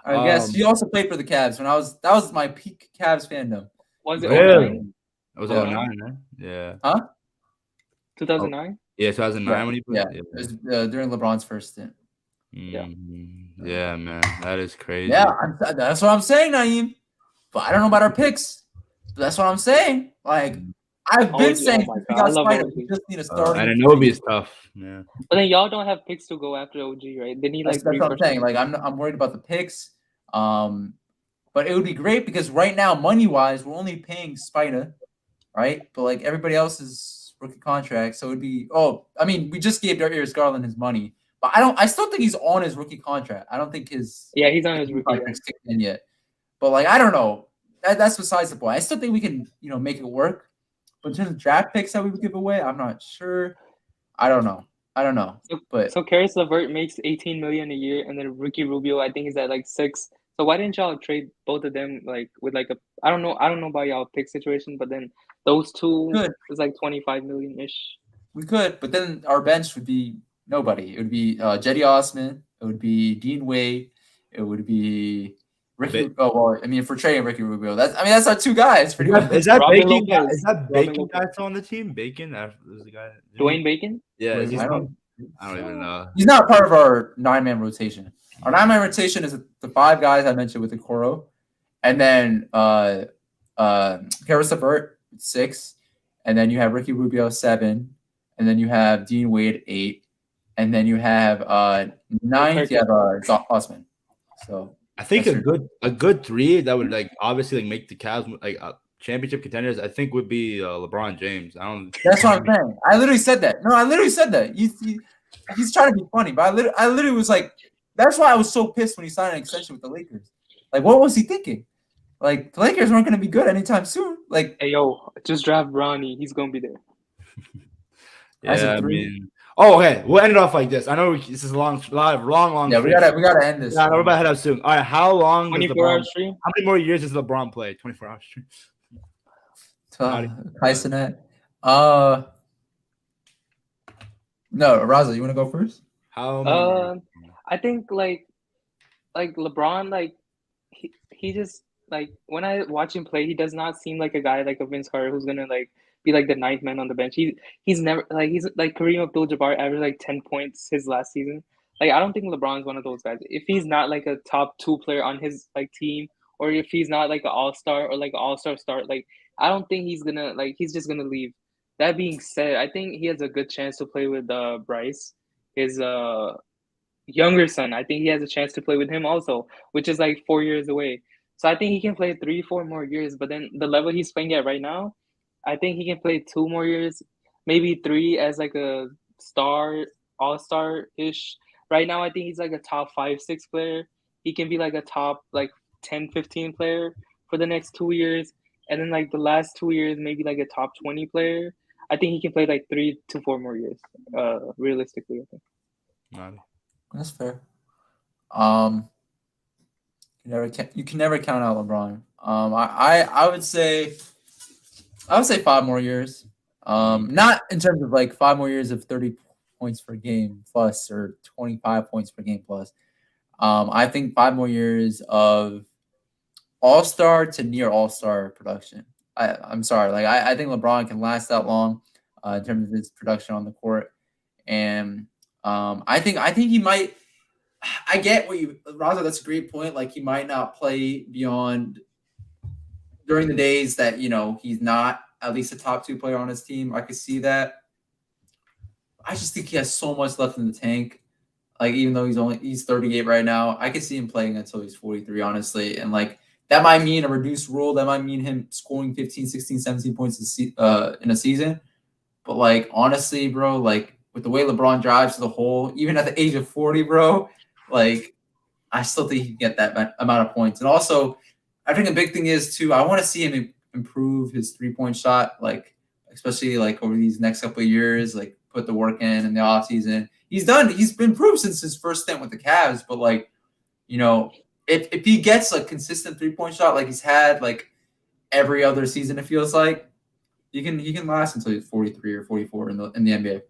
I guess he also played for the Cavs when that was my peak Cavs fandom. Was it Really? 09? It was 09, man. Yeah. Huh? 2009? Yeah, 2009 when he played. Yeah. It was during LeBron's first stint. Yeah, man, that is crazy. Yeah, that's what I'm saying, Naim. But I don't know about our picks. But that's what I'm saying. Like I've been saying, we got Spider. We just need a starting. And Anobi is tough. Yeah. But then y'all don't have picks to go after OG, right? They need like that's what I'm saying. Like I'm worried about the picks. But it would be great because right now, money wise, we're only paying Spider, right? But like everybody else is rookie contract, so it'd be. Oh, I mean, we just gave Darius Garland his money, but I still think he's on his rookie contract. I don't think his he's on his rookie contract's kicked in yet. But like I don't know. That's besides the point. I still think we can make it work. But in terms of draft picks that we would give away, I'm not sure. I don't know. So Karis LeVert makes $18 million a year, and then Ricky Rubio, I think, is at like $6 million. So why didn't y'all trade both of them like with like a I don't know about y'all pick situation, but then those two is like $25 million ish. We could, but then our bench would be nobody. It would be Jetty Osman. It would be Dean Wade. It would be Ricky. If we're trading Ricky Rubio, that's our two guys. Pretty much. Is that Bacon? Is that Bacon guy still on the team? Bacon? Is the guy? Dwayne Bacon? Yeah. I don't even know. He's not part of our 9-man rotation. Our 9-man rotation is the 5 guys I mentioned with the Coro, and then Karis LeVert 6, and then you have Ricky Rubio 7, and then you have Dean Wade 8, and then you have 9th. You have Osman. So I think a good 3 that would like obviously like make the Cavs like championship contenders. I think would be LeBron James. That's what I'm saying. I literally said that. No, I literally said that. He's trying to be funny, but I literally was like. That's why I was so pissed when he signed an extension with the Lakers. Like, what was he thinking? Like, the Lakers weren't going to be good anytime soon. Like, hey, yo, just draft Bronny. He's going to be there. Yeah, I mean. Oh, okay. We'll end it off like this. I know this is a long. Yeah, we gotta end this. Yeah, we're about to head out soon. All right, how long? 24-hour stream. How many more years does LeBron play? 24-hour stream. Tyson. No, Raza, you want to go first? How? I think like LeBron, like he just like when I watch him play, he does not seem like a guy like a Vince Carter who's gonna like be like the 9th man on the bench. He's never he's like Kareem Abdul-Jabbar averaged like 10 points his last season. Like I don't think LeBron's one of those guys. If he's not like a top 2 player on his like team, or if he's not like an all-star or like an all-star start, like I don't think he's gonna he's just gonna leave. That being said, I think he has a good chance to play with Bryce, his younger son. I think he has a chance to play with him also, which is like 4 years away. So I think he can play 3-4 more years. But then the level he's playing at right now, I think he can play 2 more years, maybe 3 as like a star, all-star-ish. Right now, I think he's like a top 5-6 player. He can be like a top like 10-15 player for the next 2 years. And then like the last 2 years, maybe like a top 20 player. I think he can play like 3 to 4 more years, realistically, I think. That's fair. You can never count out LeBron. I would say 5 more years. Not in terms of like 5 more years of 30 points per game plus or 25 points per game plus. I think 5 more years of all-star to near all-star production. I'm sorry. Like I think LeBron can last that long in terms of his production on the court. And I think he might. I get what you, Raza. That's a great point. Like he might not play beyond during the days that he's not at least a top 2 player on his team. I could see that. I just think he has so much left in the tank. Like even though he's 38 right now, I could see him playing until he's 43. Honestly, and like that might mean a reduced role. That might mean him scoring 15, 16, 17 points in a season. But like honestly, bro, like with the way LeBron drives to the hole, even at the age of 40, bro, like I still think he can get that amount of points. And also, I think a big thing is too, I want to see him improve his 3-point shot, like especially like over these next couple of years, like put the work in the offseason. He's been improved since his first stint with the Cavs, but like, you know, if he gets a consistent 3-point shot like he's had like every other season, it feels like he can last until he's 43 or 44 in the NBA.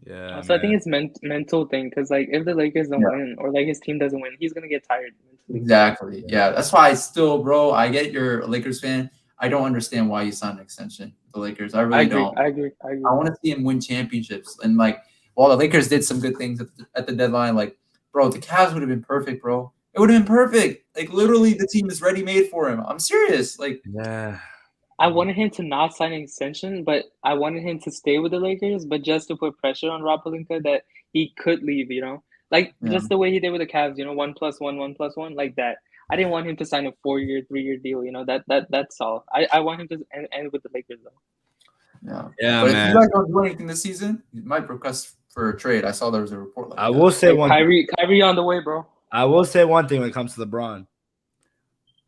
Yeah. So I think it's mental thing because like if the Lakers don't win or like his team doesn't win, he's gonna get tired mentally. Exactly. Yeah, that's why bro. I get you're a Lakers fan. I don't understand why you signed an extension with the Lakers. I really don't. I agree. I want to see him win championships. And like, while the Lakers did some good things at the deadline, like, bro, the Cavs would have been perfect, bro. It would have been perfect. Like, literally, the team is ready made for him. I'm serious. Like, yeah. I wanted him to not sign an extension, but I wanted him to stay with the Lakers, but just to put pressure on Rob Pelinka that he could leave, you know? Like, just the way he did with the Cavs, you know, 1+1, like that. I didn't want him to sign a 4-year, 3-year deal, you know? That's all. I want him to end with the Lakers, though. Yeah, but man. If you guys don't do anything this season, you might request for a trade. I saw there was a report like I will say one Kyrie on the way, bro. I will say one thing when it comes to LeBron.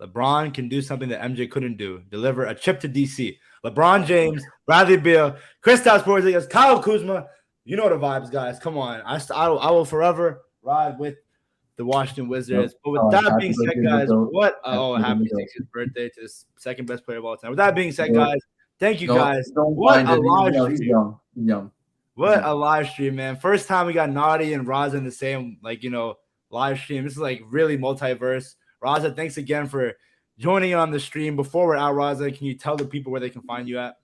LeBron can do something that MJ couldn't do. Deliver a chip to DC. LeBron James, Bradley Beal, Kristaps Porzingis, Kyle Kuzma. You know the vibes, guys. Come on. I will forever ride with the Washington Wizards. But with that being said, guys, happy 60th birthday to the second best player of all time. With that being said, guys, thank you guys. What a live stream. Young. What a live stream, man. First time we got Naughty and Raza in the same, live stream. This is like really multiverse. Raza, thanks again for joining on the stream. Before we're out, Raza, can you tell the people where they can find you at?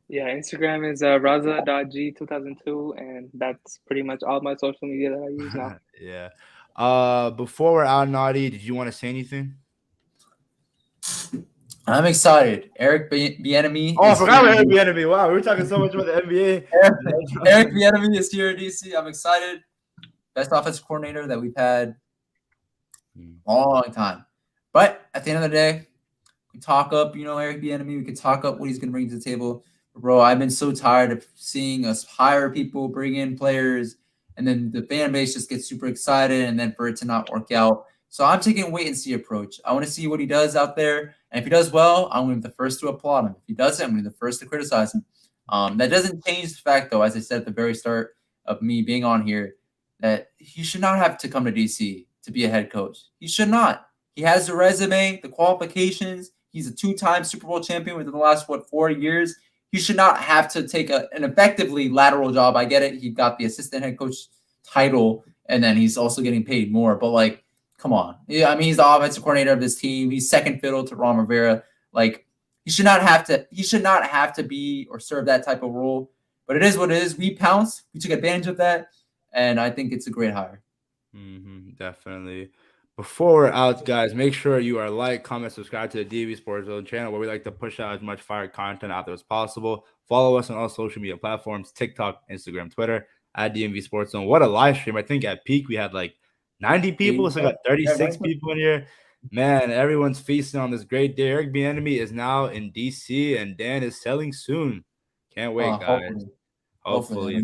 Yeah, Instagram is raza.g2002, and that's pretty much all my social media that I use now. Yeah. Before we're out, Naughty, did you want to say anything? I'm excited. Eric Bieniemy. Oh, I forgot about Eric Bieniemy. Wow, we were talking so much about the NBA. Eric Bieniemy is here at DC. I'm excited. Best offensive coordinator that we've had a long time. But at the end of the day, we talk up, Eric Bieniemy. We can talk up what he's going to bring to the table. But bro, I've been so tired of seeing us hire people, bring in players, and then the fan base just gets super excited, and then for it to not work out. So I'm taking a wait-and-see approach. I want to see what he does out there. And if he does well, I'm going to be the first to applaud him. If he doesn't, I'm going to be the first to criticize him. That doesn't change the fact, though, as I said at the very start of me being on here, that he should not have to come to DC to be a head coach. He should not. He has the resume, the qualifications. He's a 2-time Super Bowl champion within the last, 4 years. He should not have to take an effectively lateral job. I get it. He got the assistant head coach title, and then he's also getting paid more. But, come on. Yeah, I mean, he's the offensive coordinator of this team. He's second fiddle to Ron Rivera. He should not have to be or serve that type of role. But it is what it is. We pounced. We took advantage of that. And I think it's a great hire. Definitely. Before we're out, guys, make sure you are comment, subscribe to the DMVSportsZone channel where we like to push out as much fire content out there as possible. Follow us on all social media platforms, TikTok, Instagram, Twitter, at DMVSportsZone. What a live stream. I think at peak we had 90 people, so we got 36 people in here. Man, everyone's feasting on this great day. Eric Bieniemy is now in DC, and Dan is selling soon. Can't wait, guys. Hopefully.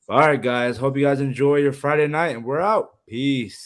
All right, guys. Hope you guys enjoy your Friday night, and we're out. Peace.